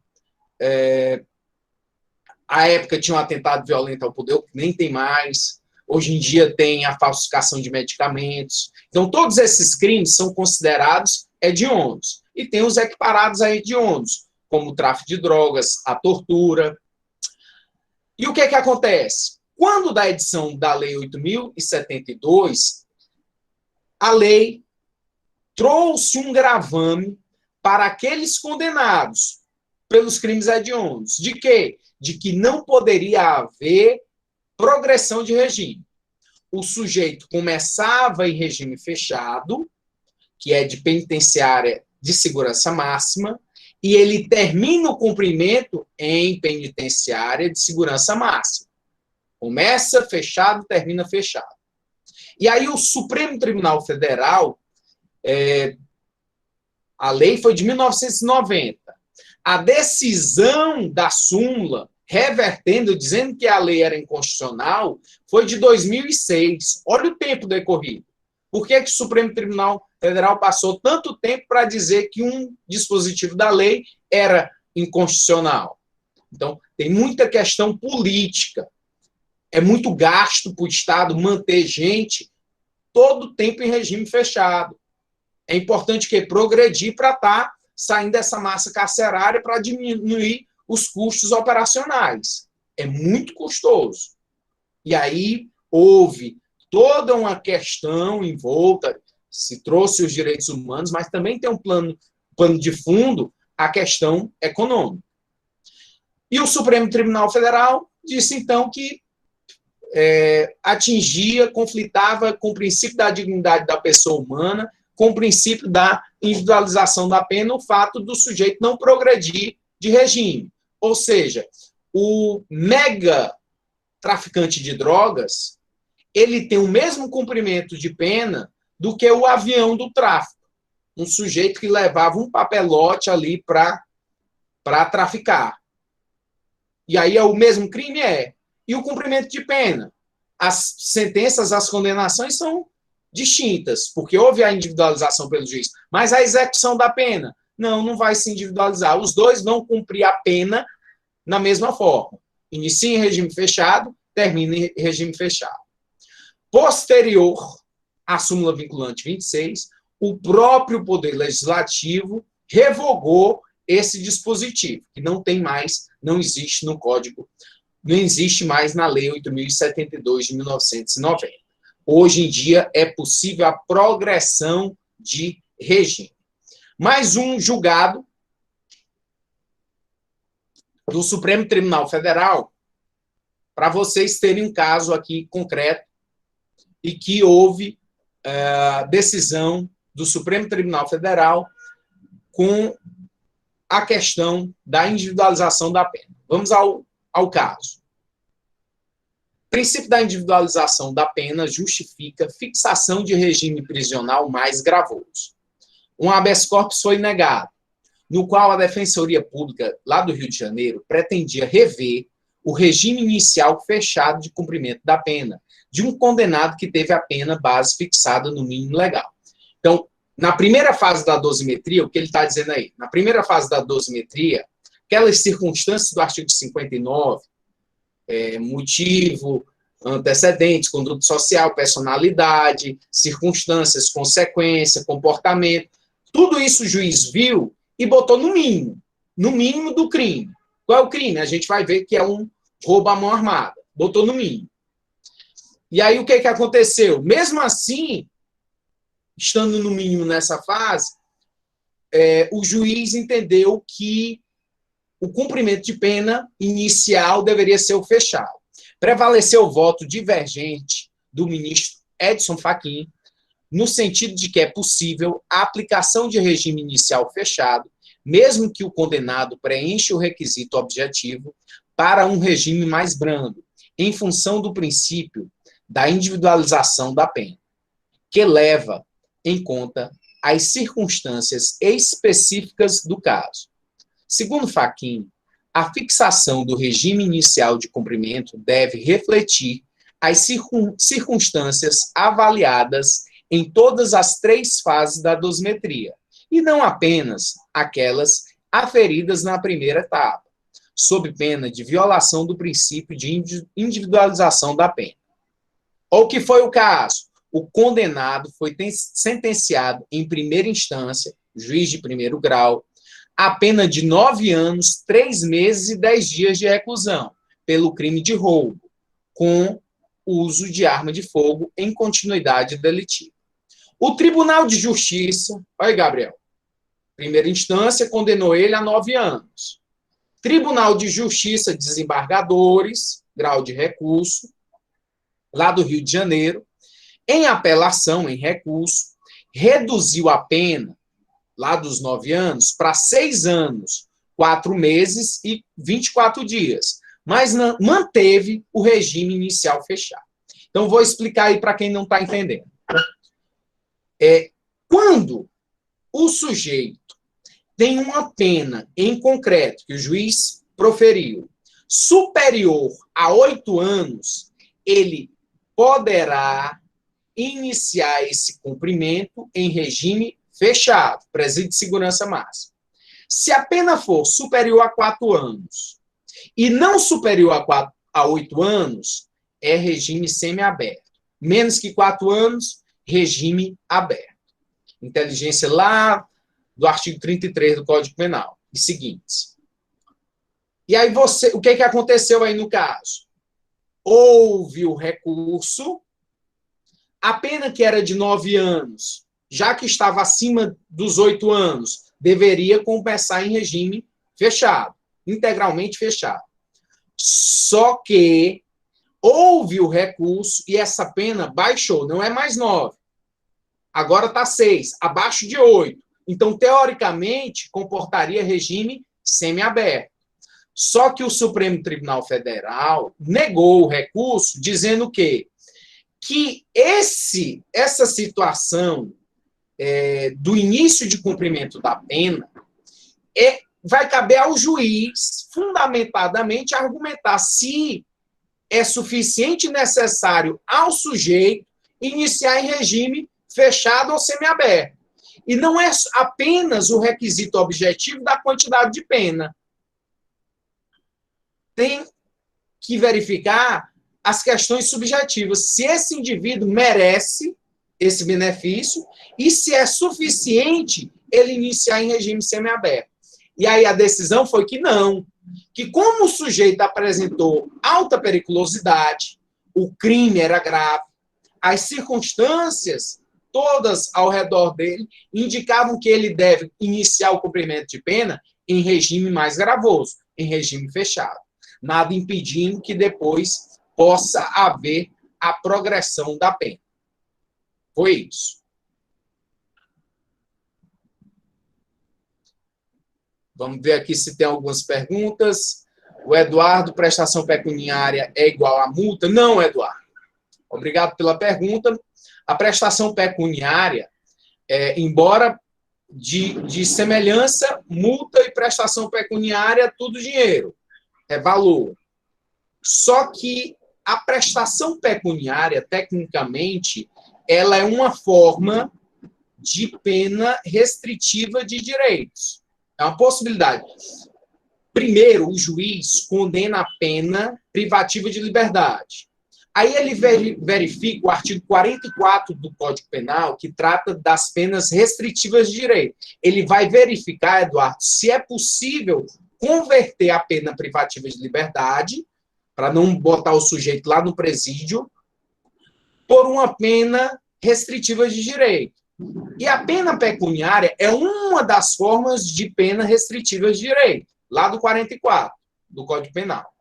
à época tinha um atentado violento ao poder, nem tem mais. Hoje em dia tem a falsificação de medicamentos. Então, todos esses crimes são considerados hediondos. E tem os equiparados a hediondos, como o tráfico de drogas, a tortura. E o que acontece? Quando da edição da Lei 8.072, a lei trouxe um gravame para aqueles condenados pelos crimes hediondos. De quê? De que não poderia haver progressão de regime. O sujeito começava em regime fechado, que é de penitenciária de segurança máxima, e ele termina o cumprimento em penitenciária de segurança máxima. Começa fechado, termina fechado. E aí o Supremo Tribunal Federal, a lei foi de 1990. A decisão da súmula, revertendo, dizendo que a lei era inconstitucional, foi de 2006. Olha o tempo decorrido. Por que o Supremo Tribunal Federal passou tanto tempo para dizer que um dispositivo da lei era inconstitucional? Então, tem muita questão política. É muito gasto para o Estado manter gente todo o tempo em regime fechado. É importante que progredir para estar saindo dessa massa carcerária para diminuir os custos operacionais. É muito custoso. E aí houve toda uma questão envolta, se trouxe os direitos humanos, mas também tem um plano de fundo, a questão econômica. E o Supremo Tribunal Federal disse, então, que atingia, conflitava com o princípio da dignidade da pessoa humana, com o princípio da individualização da pena, o fato do sujeito não progredir de regime. Ou seja, o mega traficante de drogas, ele tem o mesmo cumprimento de pena do que o avião do tráfico. Um sujeito que levava um papelote ali para traficar. E aí é o mesmo crime? E o cumprimento de pena? As sentenças, as condenações são distintas, porque houve a individualização pelo juiz. Mas a execução da pena? Não vai se individualizar. Os dois vão cumprir a pena na mesma forma. Inicia em regime fechado, termina em regime fechado. Posterior à súmula vinculante 26, o próprio Poder Legislativo revogou esse dispositivo, que não tem mais, não existe no Código, não existe mais na Lei 8.072 de 1990. Hoje em dia é possível a progressão de regime. Mais um julgado do Supremo Tribunal Federal, para vocês terem um caso aqui concreto e que houve decisão do Supremo Tribunal Federal com a questão da individualização da pena. Vamos ao caso. O princípio da individualização da pena justifica fixação de regime prisional mais gravoso. Um habeas corpus foi negado, no qual a Defensoria Pública, lá do Rio de Janeiro, pretendia rever o regime inicial fechado de cumprimento da pena, de um condenado que teve a pena base fixada no mínimo legal. Então, na primeira fase da dosimetria, o que ele está dizendo aí? Na primeira fase da dosimetria, aquelas circunstâncias do artigo 59, motivo, antecedentes, conduta social, personalidade, circunstâncias, consequência, comportamento, tudo isso o juiz viu e botou no mínimo do crime. Qual é o crime? A gente vai ver que é um roubo à mão armada. Botou no mínimo. E aí o que aconteceu? Mesmo assim, estando no mínimo nessa fase, o juiz entendeu que o cumprimento de pena inicial deveria ser o fechado. Prevaleceu o voto divergente do ministro Edson Fachin, no sentido de que é possível a aplicação de regime inicial fechado, mesmo que o condenado preencha o requisito objetivo para um regime mais brando, em função do princípio da individualização da pena, que leva em conta as circunstâncias específicas do caso. Segundo Fachin, a fixação do regime inicial de cumprimento deve refletir as circunstâncias avaliadas em todas as 3 fases da dosimetria, e não apenas aquelas aferidas na primeira etapa, sob pena de violação do princípio de individualização da pena. Ou que foi o caso? O condenado foi sentenciado em primeira instância, juiz de primeiro grau, a pena de 9 anos, 3 meses e 10 dias de reclusão, pelo crime de roubo, com uso de arma de fogo em continuidade delitiva. O Tribunal de Justiça, olha, Gabriel, primeira instância, condenou ele a 9 anos. Tribunal de Justiça, desembargadores, grau de recurso, lá do Rio de Janeiro, em apelação, em recurso, reduziu a pena, lá dos 9 anos, para 6 anos, 4 meses e 24 dias, mas manteve o regime inicial fechado. Então, vou explicar aí para quem não está entendendo. Quando o sujeito tem uma pena em concreto que o juiz proferiu superior a 8 anos, ele poderá iniciar esse cumprimento em regime fechado, presídio de segurança máxima. Se a pena for superior a 4 anos e não superior a 8 anos, é regime semiaberto. Menos que 4 anos, regime aberto. Inteligência lá do artigo 33 do Código Penal. E seguintes. E aí o que aconteceu aí no caso? Houve o recurso, a pena que era de 9 anos, já que estava acima dos 8 anos, deveria compensar em regime fechado, integralmente fechado. Só que houve o recurso e essa pena baixou, não é mais 9. Agora está 6, abaixo de 8. Então, teoricamente, comportaria regime semiaberto. Só que o Supremo Tribunal Federal negou o recurso, dizendo o quê? Que essa situação do início de cumprimento da pena vai caber ao juiz, fundamentadamente, argumentar se é suficiente e necessário ao sujeito iniciar em regime fechado ou semiaberto. E não é apenas o requisito objetivo da quantidade de pena. Tem que verificar as questões subjetivas, se esse indivíduo merece esse benefício e se é suficiente ele iniciar em regime semiaberto. E aí a decisão foi que não, que como o sujeito apresentou alta periculosidade, o crime era grave, as circunstâncias todas ao redor dele indicavam que ele deve iniciar o cumprimento de pena em regime mais gravoso, em regime fechado. Nada impedindo que depois possa haver a progressão da pena. Foi isso. Vamos ver aqui se tem algumas perguntas. O Eduardo, prestação pecuniária é igual a multa? Não, Eduardo. Obrigado pela pergunta. A prestação pecuniária, embora de semelhança, multa e prestação pecuniária, tudo dinheiro, é valor. Só que a prestação pecuniária, tecnicamente, ela é uma forma de pena restritiva de direitos. É uma possibilidade. Primeiro, o juiz condena a pena privativa de liberdade. Aí ele verifica o artigo 44 do Código Penal, que trata das penas restritivas de direito. Ele vai verificar, Eduardo, se é possível converter a pena privativa de liberdade, para não botar o sujeito lá no presídio, por uma pena restritiva de direito. E a pena pecuniária é uma das formas de pena restritiva de direito, lá do 44 do Código Penal.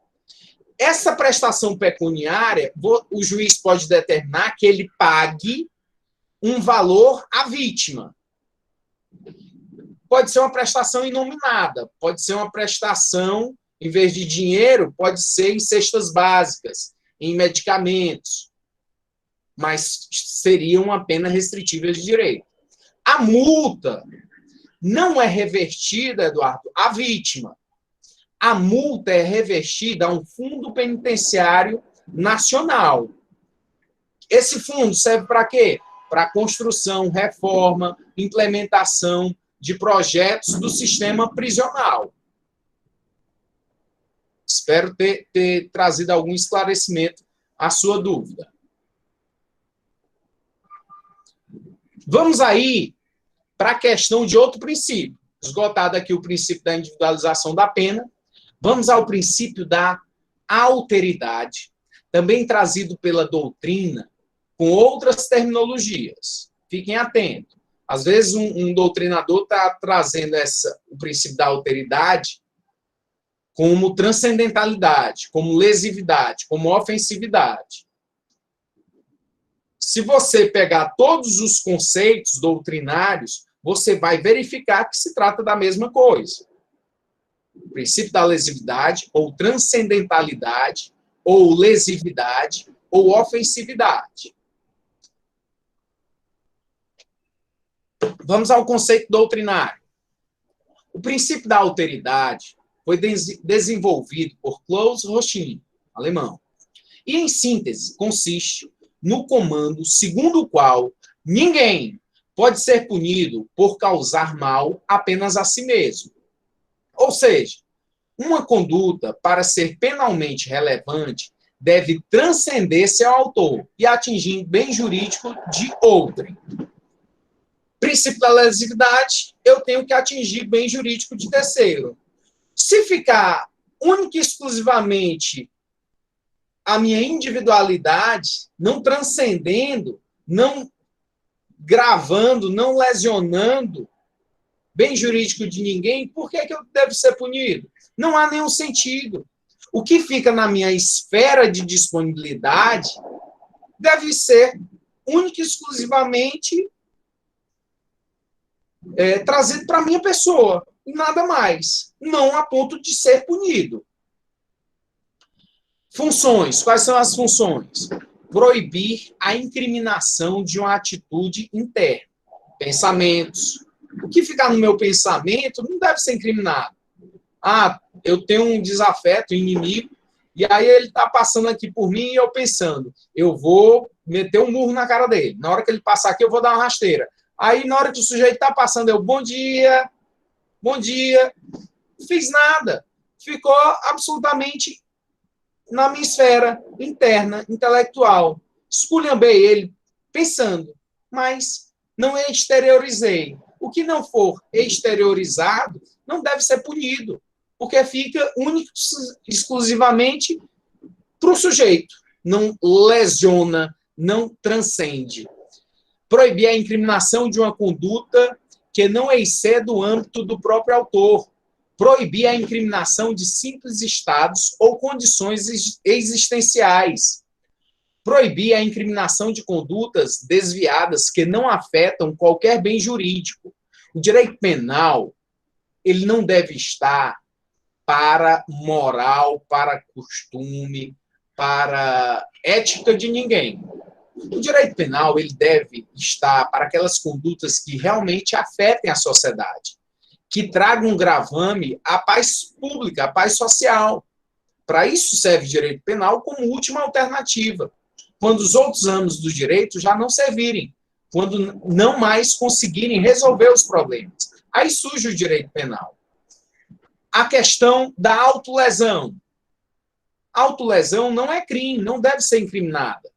Essa prestação pecuniária, o juiz pode determinar que ele pague um valor à vítima. Pode ser uma prestação inominada, pode ser uma prestação, em vez de dinheiro, pode ser em cestas básicas, em medicamentos, mas seria uma pena restritiva de direito. A multa não é revertida, Eduardo, à vítima. A multa é revertida a um fundo penitenciário nacional. Esse fundo serve para quê? Para construção, reforma, implementação de projetos do sistema prisional. Espero ter trazido algum esclarecimento à sua dúvida. Vamos aí para a questão de outro princípio. Esgotado aqui o princípio da individualização da pena, vamos ao princípio da alteridade, também trazido pela doutrina, com outras terminologias. Fiquem atentos. Às vezes, um doutrinador está trazendo o princípio da alteridade como transcendentalidade, como lesividade, como ofensividade. Se você pegar todos os conceitos doutrinários, você vai verificar que se trata da mesma coisa. O princípio da lesividade, ou transcendentalidade, ou lesividade, ou ofensividade. Vamos ao conceito doutrinário. O princípio da alteridade foi desenvolvido por Klaus Rochin, alemão. E, em síntese, consiste no comando segundo o qual ninguém pode ser punido por causar mal apenas a si mesmo. Ou seja, uma conduta, para ser penalmente relevante, deve transcender seu autor e atingir bem jurídico de outrem. Princípio da lesividade, eu tenho que atingir bem jurídico de terceiro. Se ficar única e exclusivamente a minha individualidade, não transcendendo, não gravando, não lesionando bem jurídico de ninguém, por que eu devo ser punido? Não há nenhum sentido. O que fica na minha esfera de disponibilidade deve ser única e exclusivamente trazido para a minha pessoa, nada mais. Não a ponto de ser punido. Funções. Quais são as funções? Proibir a incriminação de uma atitude interna. Pensamentos. O que ficar no meu pensamento não deve ser incriminado. Ah, eu tenho um desafeto, um inimigo, e aí ele está passando aqui por mim e eu pensando, eu vou meter um murro na cara dele. Na hora que ele passar aqui, eu vou dar uma rasteira. Aí, na hora que o sujeito está passando, eu, bom dia, não fiz nada. Ficou absolutamente na minha esfera interna, intelectual. Esculhambei ele pensando, mas não exteriorizei. O que não for exteriorizado não deve ser punido, porque fica único exclusivamente para o sujeito. Não lesiona, não transcende. Proibir a incriminação de uma conduta que não exceda o âmbito do próprio autor. Proibir a incriminação de simples estados ou condições existenciais. Proibir a incriminação de condutas desviadas que não afetam qualquer bem jurídico. O direito penal, ele não deve estar para moral, para costume, para ética de ninguém. O direito penal, ele deve estar para aquelas condutas que realmente afetem a sociedade, que tragam um gravame à paz pública, à paz social. Para isso serve o direito penal como última alternativa, quando os outros ramos do direito já não servirem, quando não mais conseguirem resolver os problemas. Aí surge o direito penal. A questão da autolesão. Autolesão não é crime, não deve ser incriminada.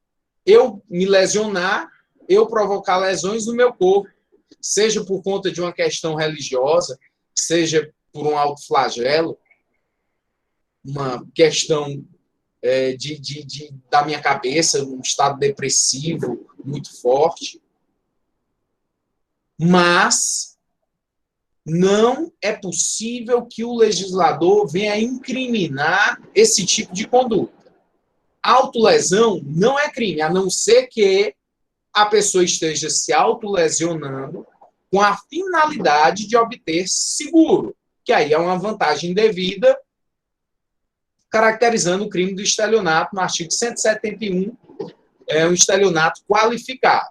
Eu me lesionar, eu provocar lesões no meu corpo, seja por conta de uma questão religiosa, seja por um autoflagelo, uma questão da minha cabeça, um estado depressivo muito forte. Mas não é possível que o legislador venha incriminar esse tipo de conduta. Autolesão não é crime, a não ser que a pessoa esteja se autolesionando com a finalidade de obter seguro, que aí é uma vantagem devida, caracterizando o crime do estelionato no artigo 171, é um estelionato qualificado.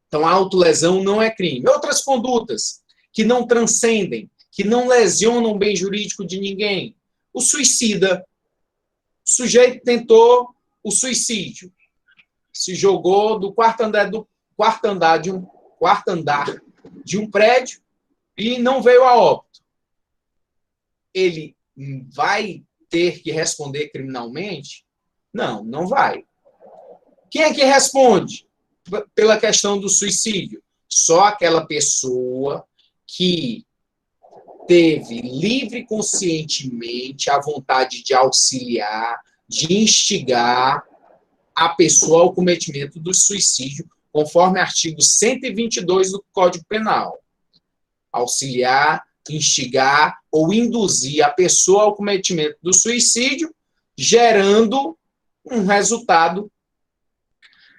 Então, a autolesão não é crime. Outras condutas que não transcendem, que não lesionam o bem jurídico de ninguém. O suicida. O sujeito tentou o suicídio. Se jogou do quarto andar de um prédio e não veio a óbito. Ele vai ter que responder criminalmente? Não, não vai. Quem é que responde pela questão do suicídio? Só aquela pessoa que teve livre e conscientemente a vontade de auxiliar, de instigar a pessoa ao cometimento do suicídio, conforme artigo 122 do Código Penal. Auxiliar, instigar ou induzir a pessoa ao cometimento do suicídio, gerando um resultado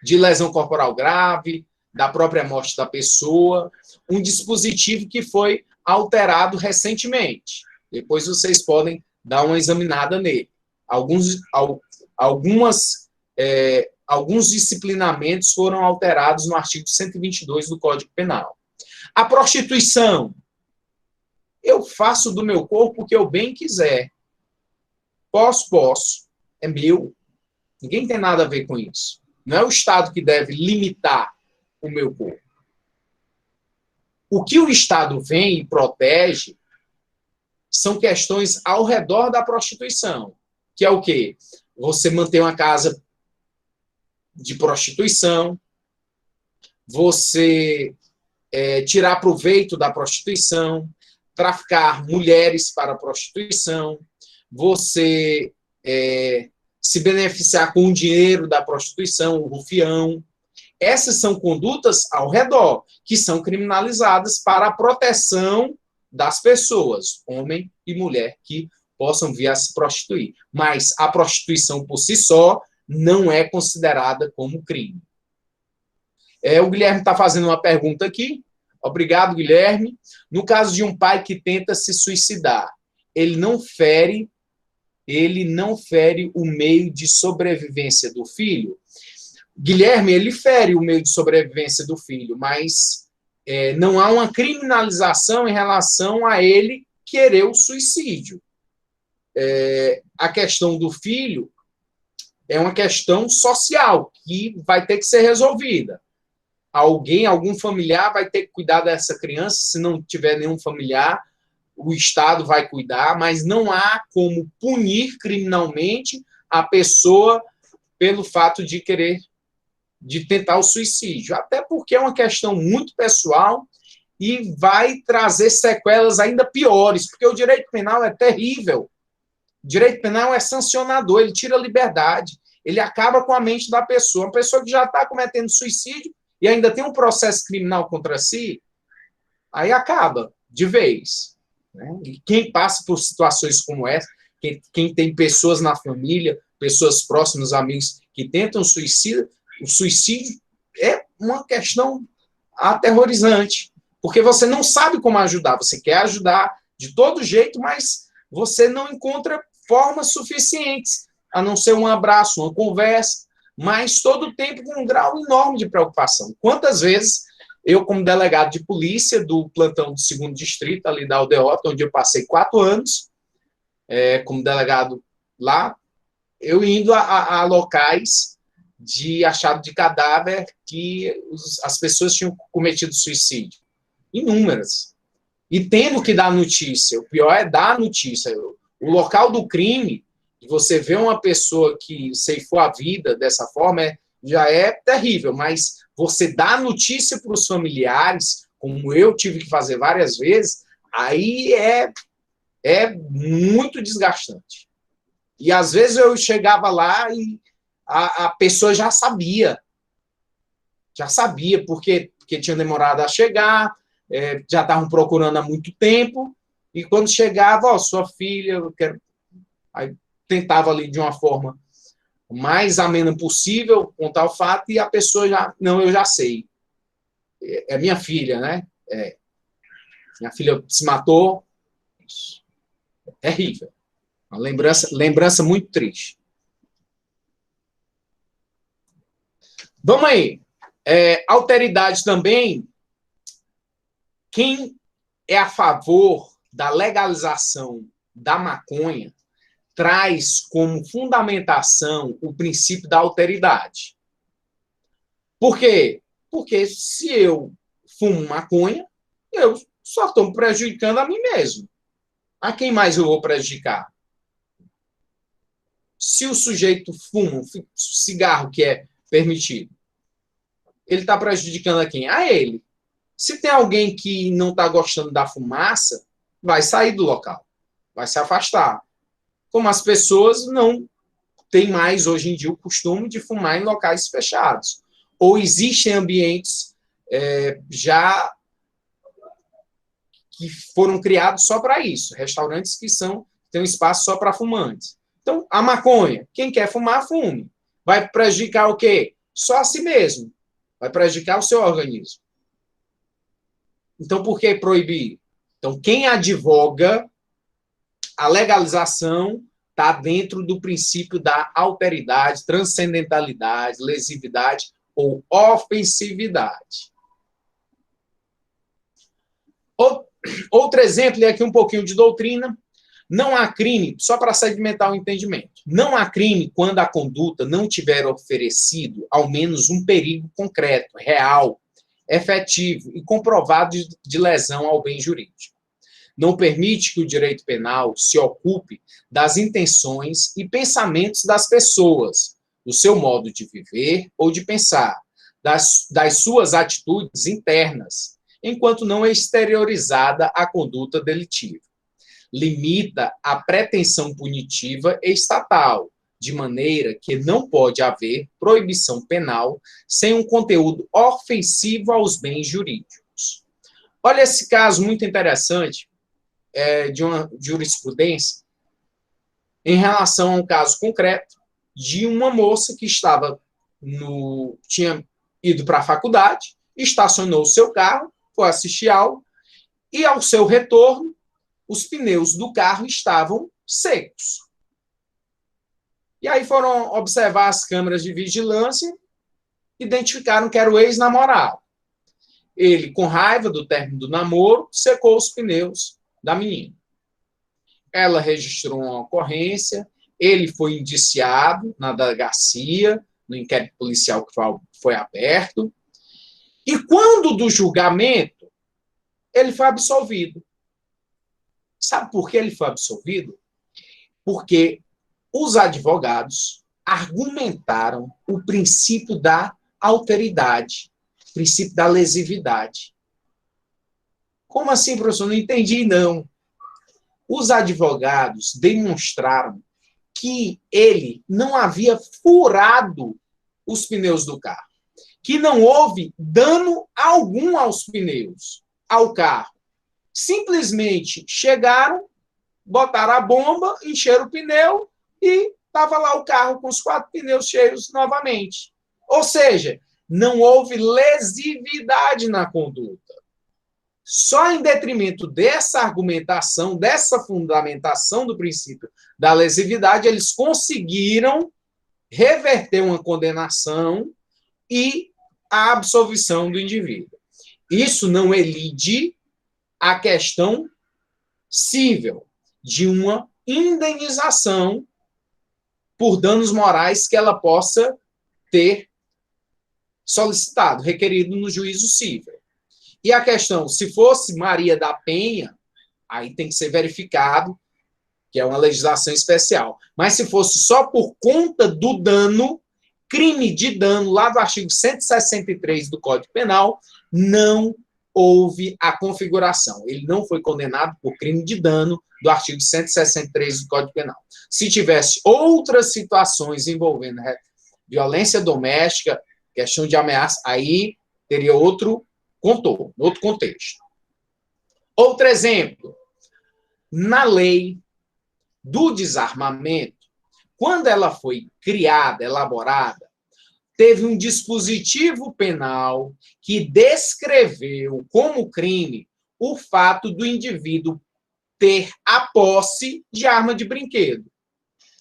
de lesão corporal grave, da própria morte da pessoa, um dispositivo que foi alterado recentemente. Depois vocês podem dar uma examinada nele. Alguns disciplinamentos foram alterados no artigo 122 do Código Penal. A prostituição. Eu faço do meu corpo o que eu bem quiser. Posso. É meu. Ninguém tem nada a ver com isso. Não é o Estado que deve limitar o meu corpo. O que o Estado vem e protege são questões ao redor da prostituição, que é o quê? Você manter uma casa de prostituição, você tirar proveito da prostituição, traficar mulheres para a prostituição, você se beneficiar com o dinheiro da prostituição, o rufião. Essas são condutas ao redor, que são criminalizadas para a proteção das pessoas, homem e mulher, que possam vir a se prostituir. Mas a prostituição por si só não é considerada como crime. O Guilherme está fazendo uma pergunta aqui. Obrigado, Guilherme. No caso de um pai que tenta se suicidar, ele não fere o meio de sobrevivência do filho? Guilherme, ele fere o meio de sobrevivência do filho, mas não há uma criminalização em relação a ele querer o suicídio. A questão do filho é uma questão social que vai ter que ser resolvida. Algum familiar vai ter que cuidar dessa criança, se não tiver nenhum familiar, o Estado vai cuidar, mas não há como punir criminalmente a pessoa pelo fato de tentar o suicídio, até porque é uma questão muito pessoal e vai trazer sequelas ainda piores, porque o direito penal é terrível. O direito penal é sancionador, ele tira a liberdade, ele acaba com a mente da pessoa. Uma pessoa que já está cometendo suicídio e ainda tem um processo criminal contra si, aí acaba de vez. Né? E quem passa por situações como essa, quem tem pessoas na família, pessoas próximas, amigos que tentam suicídio, o suicídio é uma questão aterrorizante, porque você não sabe como ajudar, você quer ajudar de todo jeito, mas você não encontra formas suficientes, a não ser um abraço, uma conversa, mas todo o tempo com um grau enorme de preocupação. Quantas vezes eu, como delegado de polícia do plantão do 2º Distrito, ali da Aldeota, onde eu passei 4 anos, como delegado lá, eu indo a locais de achado de cadáver que as pessoas tinham cometido suicídio. Inúmeras. E tendo que dar notícia. O pior é dar notícia. O local do crime, você vê uma pessoa que ceifou a vida dessa forma, já é terrível, mas você dá notícia para os familiares, como eu tive que fazer várias vezes, aí é muito desgastante. E às vezes eu chegava lá e a pessoa já sabia, porque tinha demorado a chegar, já estavam procurando há muito tempo, e quando chegava, sua filha, eu quero... Aí tentava ali de uma forma mais amena possível contar o fato, e a pessoa já, não, eu já sei. É minha filha, né? Minha filha se matou. É terrível. Uma lembrança muito triste. Vamos aí. Alteridade também. Quem é a favor da legalização da maconha traz como fundamentação o princípio da alteridade. Por quê? Porque se eu fumo maconha, eu só estou prejudicando a mim mesmo. A quem mais eu vou prejudicar? Se o sujeito fuma um cigarro que é permitido, ele está prejudicando a quem? A ele. Se tem alguém que não está gostando da fumaça, vai sair do local, vai se afastar. Como as pessoas não têm mais, hoje em dia, o costume de fumar em locais fechados. Ou existem ambientes já que foram criados só para isso, restaurantes que têm um espaço só para fumantes. Então, a maconha, quem quer fumar, fume. Vai prejudicar o quê? Só a si mesmo. Vai prejudicar o seu organismo. Então, por que proibir? Então, quem advoga a legalização está dentro do princípio da alteridade, transcendentalidade, lesividade ou ofensividade. Outro exemplo, e aqui um pouquinho de doutrina. Não há crime, só para sedimentar o entendimento, não há crime quando a conduta não tiver oferecido ao menos um perigo concreto, real, efetivo e comprovado de lesão ao bem jurídico. Não permite que o direito penal se ocupe das intenções e pensamentos das pessoas, do seu modo de viver ou de pensar, das suas atitudes internas, enquanto não é exteriorizada a conduta delitiva. Limita a pretensão punitiva estatal, de maneira que não pode haver proibição penal sem um conteúdo ofensivo aos bens jurídicos. Olha esse caso muito interessante de uma jurisprudência em relação a um caso concreto de uma moça que tinha ido para a faculdade, estacionou o seu carro, foi assistir aula, e ao seu retorno, os pneus do carro estavam secos. E aí foram observar as câmeras de vigilância, identificaram que era o ex-namorado. Ele, com raiva do término do namoro, secou os pneus da menina. Ela registrou uma ocorrência, ele foi indiciado na delegacia, no inquérito policial que foi aberto, e quando do julgamento, ele foi absolvido. Sabe por que ele foi absolvido? Porque os advogados argumentaram o princípio da alteridade, o princípio da lesividade. Como assim, professor? Não entendi, não. Os advogados demonstraram que ele não havia furado os pneus do carro, que não houve dano algum aos pneus, ao carro. Simplesmente chegaram, botaram a bomba, encheram o pneu e estava lá o carro com os 4 pneus cheios novamente. Ou seja, não houve lesividade na conduta. Só em detrimento dessa argumentação, dessa fundamentação do princípio da lesividade, eles conseguiram reverter uma condenação e a absolvição do indivíduo. Isso não elide a questão cível de uma indenização por danos morais que ela possa ter solicitado, requerido no juízo cível. E a questão, se fosse Maria da Penha, aí tem que ser verificado, que é uma legislação especial. Mas se fosse só por conta do dano, crime de dano, lá do artigo 163 do Código Penal, não houve a configuração. Ele não foi condenado por crime de dano do artigo 163 do Código Penal. Se tivesse outras situações envolvendo violência doméstica, questão de ameaça, aí teria outro contorno, outro contexto. Outro exemplo, na lei do desarmamento, quando ela foi criada, elaborada, teve um dispositivo penal que descreveu como crime o fato do indivíduo ter a posse de arma de brinquedo.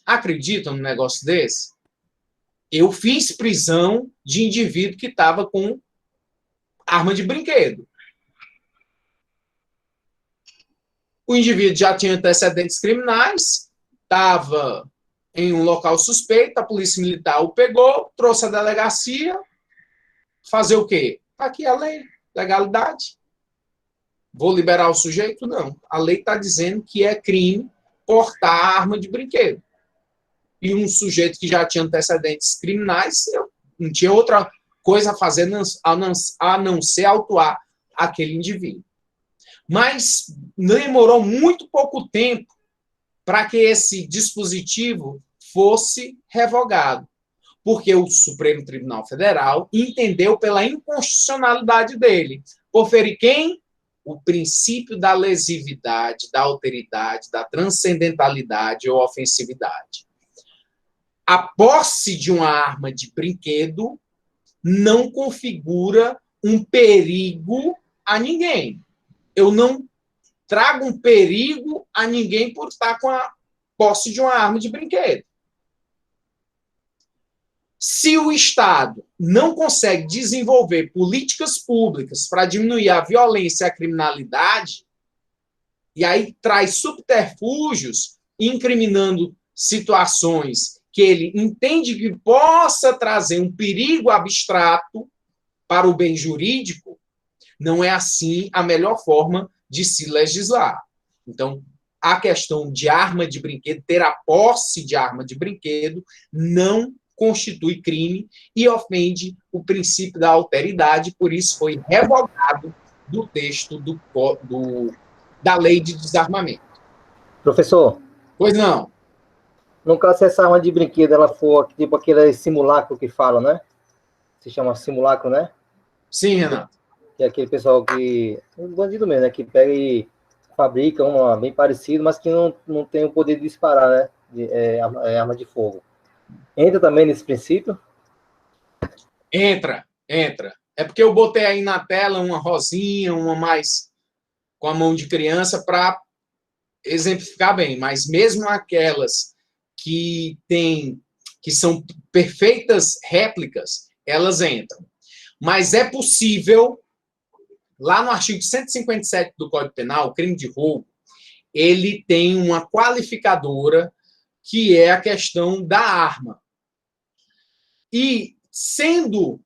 Acreditam num negócio desse? Eu fiz prisão de indivíduo que estava com arma de brinquedo. O indivíduo já tinha antecedentes criminais, estava em um local suspeito, a polícia militar o pegou, trouxe a delegacia, fazer o quê? Aqui a lei, legalidade. Vou liberar o sujeito? Não. A lei está dizendo que é crime portar arma de brinquedo. E um sujeito que já tinha antecedentes criminais, não tinha outra coisa a fazer a não ser autuar aquele indivíduo. Mas demorou muito pouco tempo para que esse dispositivo fosse revogado, porque o Supremo Tribunal Federal entendeu pela inconstitucionalidade dele. Por ferir quem? O princípio da lesividade, da alteridade, da transcendentalidade ou ofensividade. A posse de uma arma de brinquedo não configura um perigo a ninguém. Eu não trago um perigo a ninguém por estar com a posse de uma arma de brinquedo. Se o Estado não consegue desenvolver políticas públicas para diminuir a violência e a criminalidade, e aí traz subterfúgios incriminando situações que ele entende que possa trazer um perigo abstrato para o bem jurídico, não é assim a melhor forma de se legislar. Então, a questão de arma de brinquedo, ter a posse de arma de brinquedo, não constitui crime e ofende o princípio da alteridade, por isso foi revogado do texto da lei de desarmamento. Professor. Pois não. No caso, se essa arma de brinquedo ela for tipo aquele simulacro que fala, né? Se chama simulacro, né? Sim, Renato. Que é aquele pessoal que... um bandido mesmo, né? Que pega e fabrica uma bem parecida, mas que não tem o poder de disparar, né? arma de fogo. Entra também nesse princípio? Entra. É porque eu botei aí na tela uma rosinha, uma mais com a mão de criança para exemplificar bem, mas mesmo aquelas que são perfeitas réplicas, elas entram. Mas é possível, lá no artigo 157 do Código Penal, o crime de roubo, ele tem uma qualificadora que é a questão da arma. E, sendo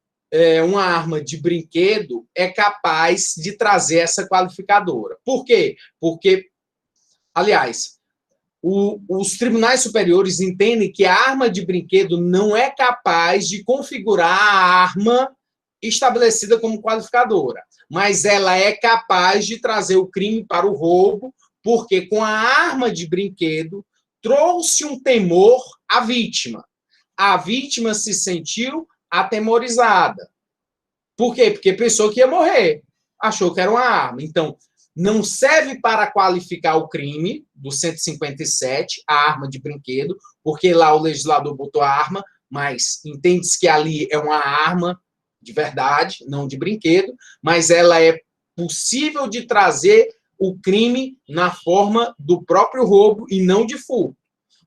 uma arma de brinquedo, é capaz de trazer essa qualificadora. Por quê? Porque, aliás, os tribunais superiores entendem que a arma de brinquedo não é capaz de configurar a arma estabelecida como qualificadora, mas ela é capaz de trazer o crime para o roubo, porque com a arma de brinquedo trouxe um temor à vítima. A vítima se sentiu atemorizada. Por quê? Porque pensou que ia morrer. Achou que era uma arma. Então, não serve para qualificar o crime do 157, a arma de brinquedo, porque lá o legislador botou a arma, mas entende-se que ali é uma arma de verdade, não de brinquedo, mas ela é possível de trazer o crime na forma do próprio roubo e não de furto.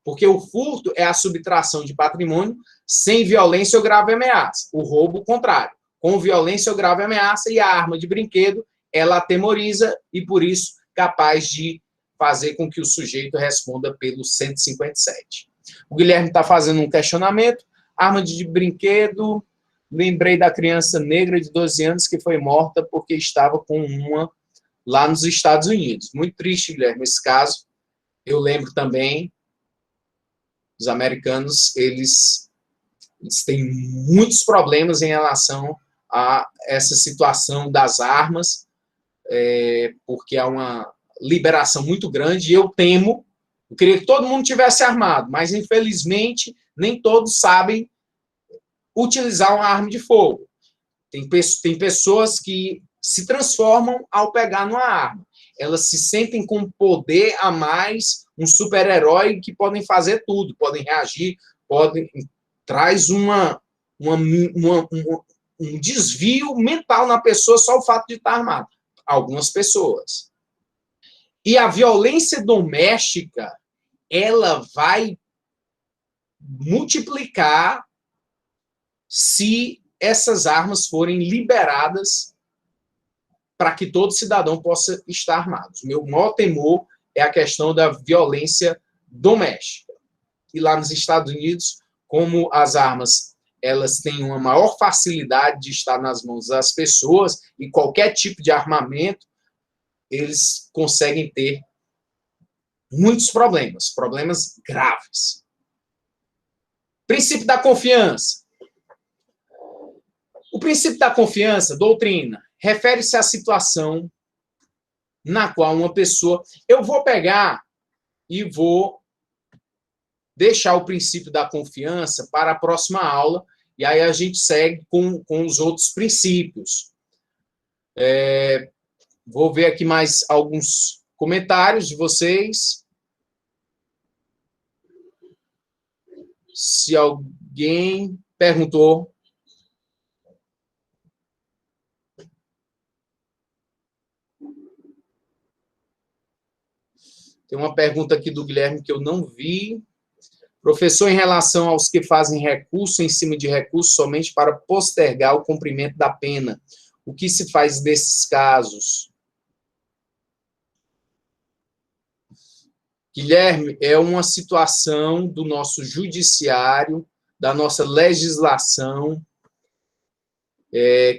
Porque o furto é a subtração de patrimônio sem violência ou grave ameaça. O roubo, o contrário. Com violência ou grave ameaça, e a arma de brinquedo, ela atemoriza e, por isso, capaz de fazer com que o sujeito responda pelo 157. O Guilherme está fazendo um questionamento. Arma de brinquedo, lembrei da criança negra de 12 anos que foi morta porque estava com uma lá nos Estados Unidos. Muito triste, Guilherme, esse caso. Eu lembro também, os americanos, eles têm muitos problemas em relação a essa situação das armas, porque há uma liberação muito grande, e eu queria que todo mundo tivesse armado, mas, infelizmente, nem todos sabem utilizar uma arma de fogo. Tem pessoas que se transformam ao pegar numa arma. Elas se sentem com poder a mais, um super-herói que podem fazer tudo, podem reagir, traz um desvio mental na pessoa só o fato de estar armado. Algumas pessoas. E a violência doméstica, ela vai multiplicar se essas armas forem liberadas para que todo cidadão possa estar armado. O meu maior temor é a questão da violência doméstica. E lá nos Estados Unidos, como as armas elas têm uma maior facilidade de estar nas mãos das pessoas, e qualquer tipo de armamento, eles conseguem ter muitos problemas graves. Princípio da confiança. O princípio da confiança, doutrina, refere-se à situação na qual uma pessoa... Eu vou pegar e vou deixar o princípio da confiança para a próxima aula, e aí a gente segue com os outros princípios. Vou ver aqui mais alguns comentários de vocês. Se alguém perguntou... Tem uma pergunta aqui do Guilherme que eu não vi. Professor, em relação aos que fazem recurso em cima de recurso somente para postergar o cumprimento da pena, o que se faz nesses casos? Guilherme, é uma situação do nosso judiciário, da nossa legislação,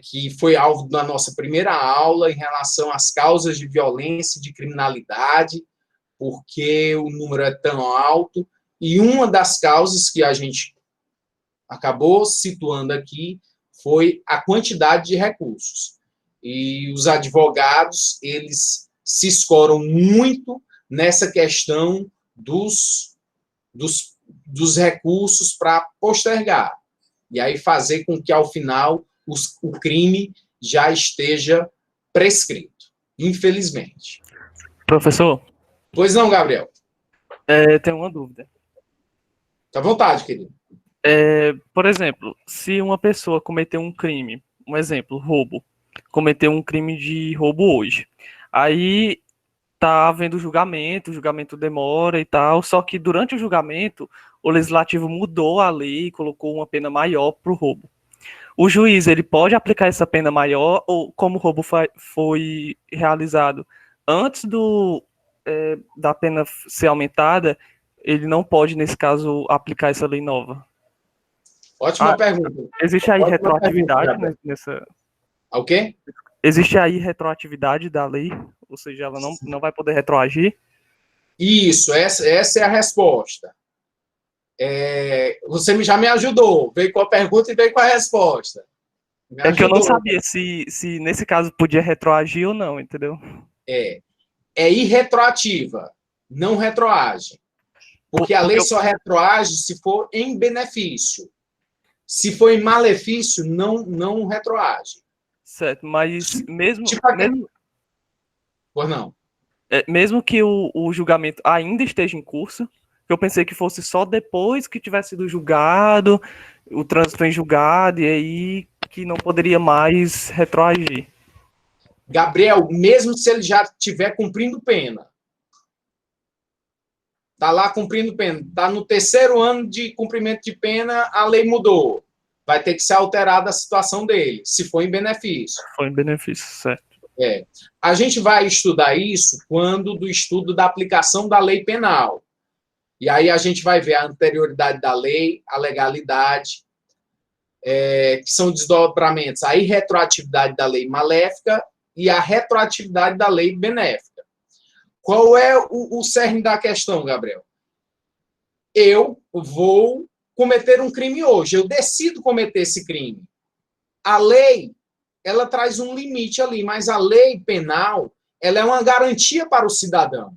que foi alvo da nossa primeira aula em relação às causas de violência e de criminalidade, porque o número é tão alto, e uma das causas que a gente acabou situando aqui foi a quantidade de recursos. E os advogados, eles se escoram muito nessa questão dos recursos para postergar, e aí fazer com que, ao final, o crime já esteja prescrito, infelizmente. Professor? Pois não, Gabriel? Tenho uma dúvida. à vontade, querido. Por exemplo, se uma pessoa cometeu um crime, um exemplo, roubo, cometeu um crime de roubo hoje, aí tá havendo julgamento, o julgamento demora e tal, só que durante o julgamento, o legislativo mudou a lei e colocou uma pena maior para o roubo. O juiz, ele pode aplicar essa pena maior, ou como o roubo foi realizado antes da pena ser aumentada, ele não pode, nesse caso, aplicar essa lei nova. Ótima pergunta. Existe aí Ótima retroatividade pergunta, nessa... O quê? Existe aí retroatividade da lei, ou seja, ela não vai poder retroagir? Isso, essa é a resposta. Você já me ajudou, veio com a pergunta e veio com a resposta. É que eu não sabia se nesse caso podia retroagir ou não, entendeu? É irretroativa, não retroage. Porque a lei só retroage se for em benefício. Se for em malefício, não retroage. Certo, mas mesmo... Pois não. Mesmo que o julgamento ainda esteja em curso, eu pensei que fosse só depois que tivesse sido julgado, o trânsito em julgado, e aí que não poderia mais retroagir. Gabriel, mesmo se ele já estiver cumprindo pena, está lá cumprindo pena, está no 3º ano de cumprimento de pena, a lei mudou. Vai ter que ser alterada a situação dele, se for em benefício. Foi em benefício, certo. A gente vai estudar isso quando do estudo da aplicação da lei penal. E aí a gente vai ver a anterioridade da lei, a legalidade, que são desdobramentos, a irretroatividade da lei maléfica e a retroatividade da lei benéfica. Qual é o cerne da questão, Gabriel? Eu vou cometer um crime hoje, eu decido cometer esse crime. A lei, ela traz um limite ali, mas a lei penal, ela é uma garantia para o cidadão.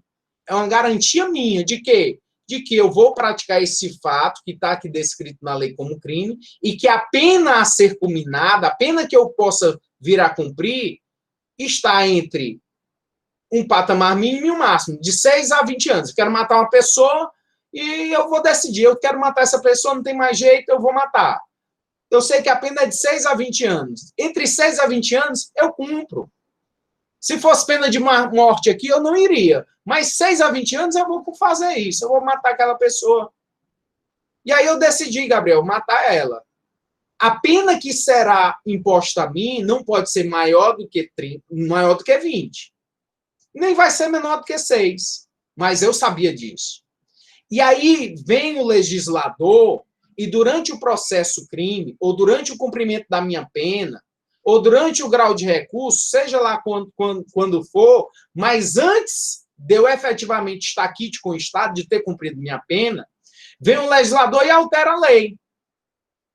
É uma garantia minha de quê? De que eu vou praticar esse fato que está aqui descrito na lei como crime e que a pena a ser culminada, a pena que eu possa vir a cumprir, está entre um patamar mínimo e um máximo, de 6 a 20 anos. Eu quero matar uma pessoa e eu vou decidir, eu quero matar essa pessoa, não tem mais jeito, eu vou matar. Eu sei que a pena é de 6 a 20 anos. Entre 6 a 20 anos, eu cumpro. Se fosse pena de morte aqui, eu não iria. Mas 6 a 20 anos eu vou fazer isso. Eu vou matar aquela pessoa. E aí eu decidi, Gabriel, matar ela. A pena que será imposta a mim não pode ser maior do que 30, maior do que 20. Nem vai ser menor do que 6. Mas eu sabia disso. E aí vem o legislador e durante o processo crime, ou durante o cumprimento da minha pena, ou durante o grau de recurso, seja lá quando for, mas antes de eu efetivamente estar quite com o Estado, de ter cumprido minha pena, vem um legislador e altera a lei.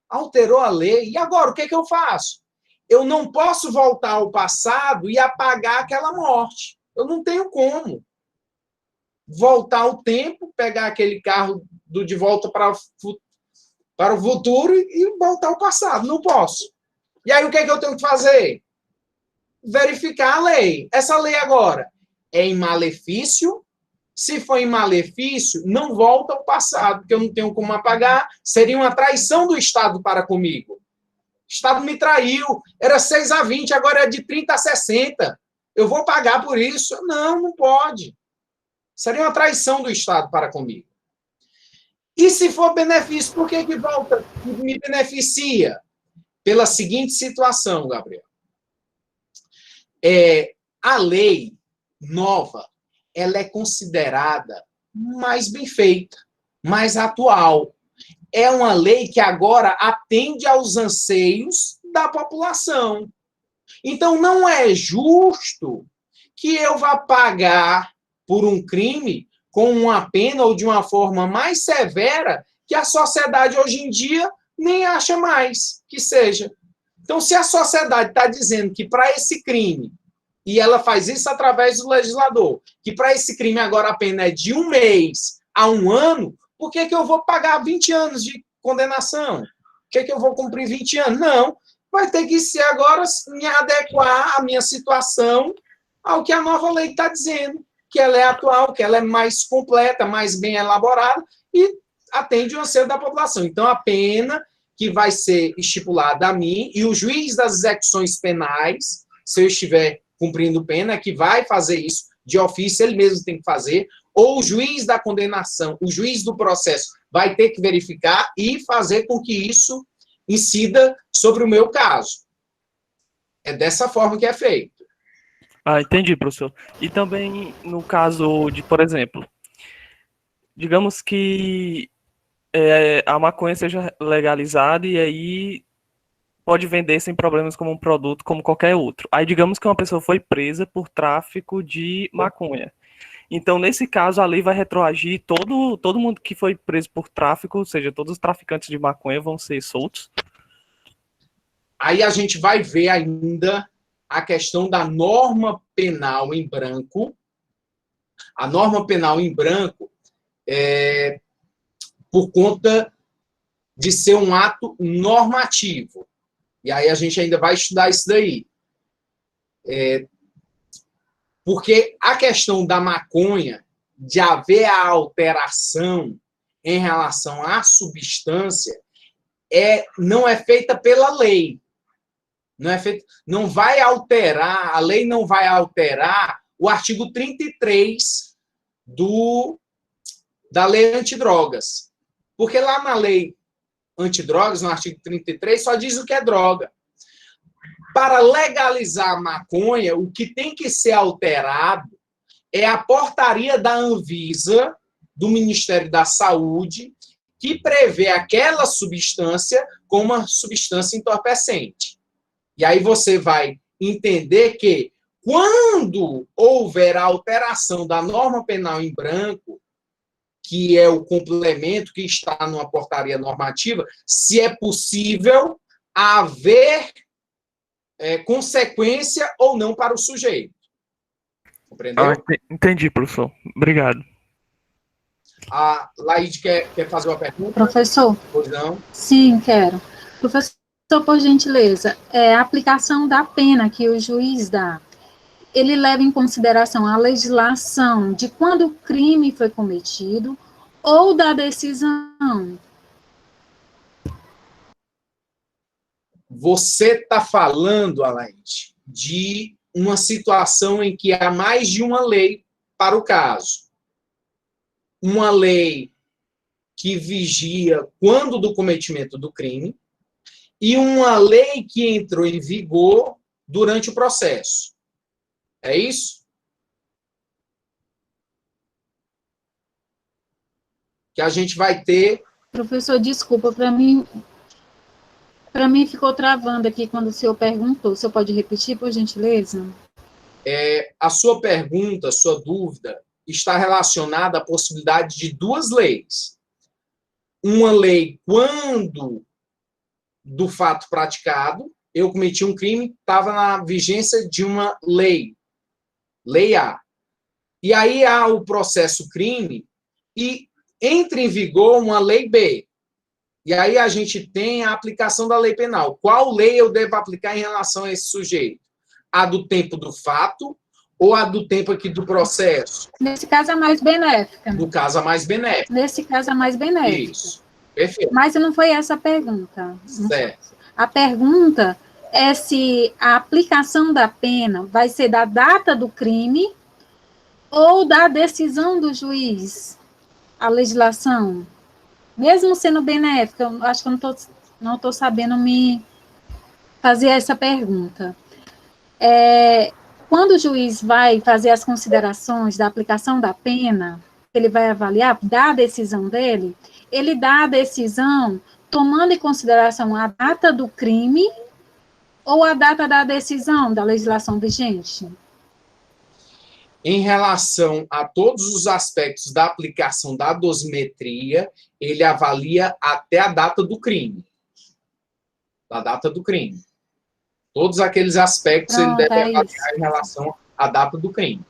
Alterou a lei, e agora o que eu faço? Eu não posso voltar ao passado e apagar aquela morte. Eu não tenho como. Voltar ao tempo, pegar aquele carro de volta para o futuro e voltar ao passado. Não posso. E aí, o que eu tenho que fazer? Verificar a lei. Essa lei agora é em malefício. Se for em malefício, não volta ao passado, porque eu não tenho como apagar. Seria uma traição do Estado para comigo. O Estado me traiu. Era 6 a 20, agora é de 30 a 60. Eu vou pagar por isso? Não pode. Seria uma traição do Estado para comigo. E se for benefício, por que volta? Me beneficia? Pela seguinte situação, Gabriel. A lei nova, ela é considerada mais bem feita, mais atual. É uma lei que agora atende aos anseios da população. Então, não é justo que eu vá pagar por um crime com uma pena ou de uma forma mais severa que a sociedade hoje em dia nem acha mais que seja. Então, se a sociedade está dizendo que para esse crime, e ela faz isso através do legislador, que para esse crime agora a pena é de 1 mês a 1 ano, por que eu vou pagar 20 anos de condenação? Por que eu vou cumprir 20 anos? Não, vai ter que ser agora me adequar à minha situação ao que a nova lei está dizendo, que ela é atual, que ela é mais completa, mais bem elaborada, e atende o anseio da população. Então, a pena que vai ser estipulada a mim, e o juiz das execuções penais, se eu estiver cumprindo pena, é que vai fazer isso de ofício, ele mesmo tem que fazer, ou o juiz da condenação, o juiz do processo, vai ter que verificar e fazer com que isso incida sobre o meu caso. É dessa forma que é feito. Ah, entendi, professor. E também no caso de, por exemplo, digamos que a maconha seja legalizada e aí pode vender sem problemas como um produto como qualquer outro. Aí digamos que uma pessoa foi presa por tráfico de maconha. Então, nesse caso, a lei vai retroagir todo mundo que foi preso por tráfico, ou seja, todos os traficantes de maconha vão ser soltos. Aí a gente vai ver ainda a questão da norma penal em branco. A norma penal em branco por conta de ser um ato normativo. E aí a gente ainda vai estudar isso daí. Porque a questão da maconha, de haver a alteração em relação à substância, não é feita pela lei. Não vai alterar, a lei não vai alterar o artigo 33 da lei antidrogas. Porque lá na lei antidrogas, no artigo 33, só diz o que é droga. Para legalizar a maconha, o que tem que ser alterado é a portaria da Anvisa, do Ministério da Saúde, que prevê aquela substância como uma substância entorpecente. E aí você vai entender que, quando houver a alteração da norma penal em branco, que é o complemento que está numa portaria normativa, se é possível haver consequência ou não para o sujeito. Compreendeu? Entendi, professor. Obrigado. A Laide quer fazer uma pergunta? Professor? Pois não? Sim, quero. Professor, por gentileza, a aplicação da pena que o juiz dá, ele leva em consideração a legislação de quando o crime foi cometido ou da decisão? Você está falando, Alaide, de uma situação em que há mais de uma lei para o caso. Uma lei que vigia quando do cometimento do crime e uma lei que entrou em vigor durante o processo. É isso? Que a gente vai ter... Professor, desculpa, para mim ficou travando aqui quando o senhor perguntou. O senhor pode repetir, por gentileza? A sua pergunta, a sua dúvida, está relacionada à possibilidade de duas leis. Uma lei quando do fato praticado, eu cometi um crime, estava na vigência de uma lei, lei A. E aí há o processo crime e entra em vigor uma lei B. E aí a gente tem a aplicação da lei penal. Qual lei eu devo aplicar em relação a esse sujeito? A do tempo do fato ou a do tempo aqui do processo? Nesse caso, a mais benéfica. No caso, a mais benéfica. Nesse caso, a mais benéfica. Isso. Perfeito. Mas não foi essa a pergunta. Certo. A pergunta é se a aplicação da pena vai ser da data do crime ou da decisão do juiz, a legislação. Mesmo sendo benéfica, eu acho que eu não estou sabendo me fazer essa pergunta. Quando o juiz vai fazer as considerações da aplicação da pena, ele vai avaliar, dá a decisão dele, ele dá a decisão tomando em consideração a data do crime ou a data da decisão da legislação vigente? Em relação a todos os aspectos da aplicação da dosimetria, ele avalia até a data do crime. Da data do crime. Todos aqueles aspectos ele deve avaliar em relação à data do crime.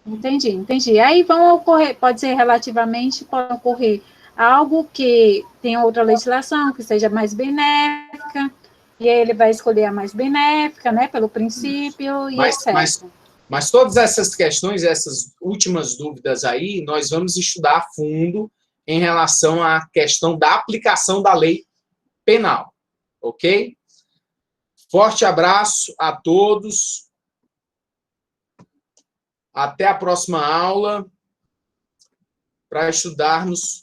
Entendi. Aí vão ocorrer, pode ser relativamente, pode ocorrer algo que tenha outra legislação, que seja mais benéfica, e aí ele vai escolher a mais benéfica, né, pelo princípio, e etc. Mas todas essas questões, essas últimas dúvidas aí, nós vamos estudar a fundo em relação à questão da aplicação da lei penal, ok? Forte abraço a todos. Até a próxima aula para estudarmos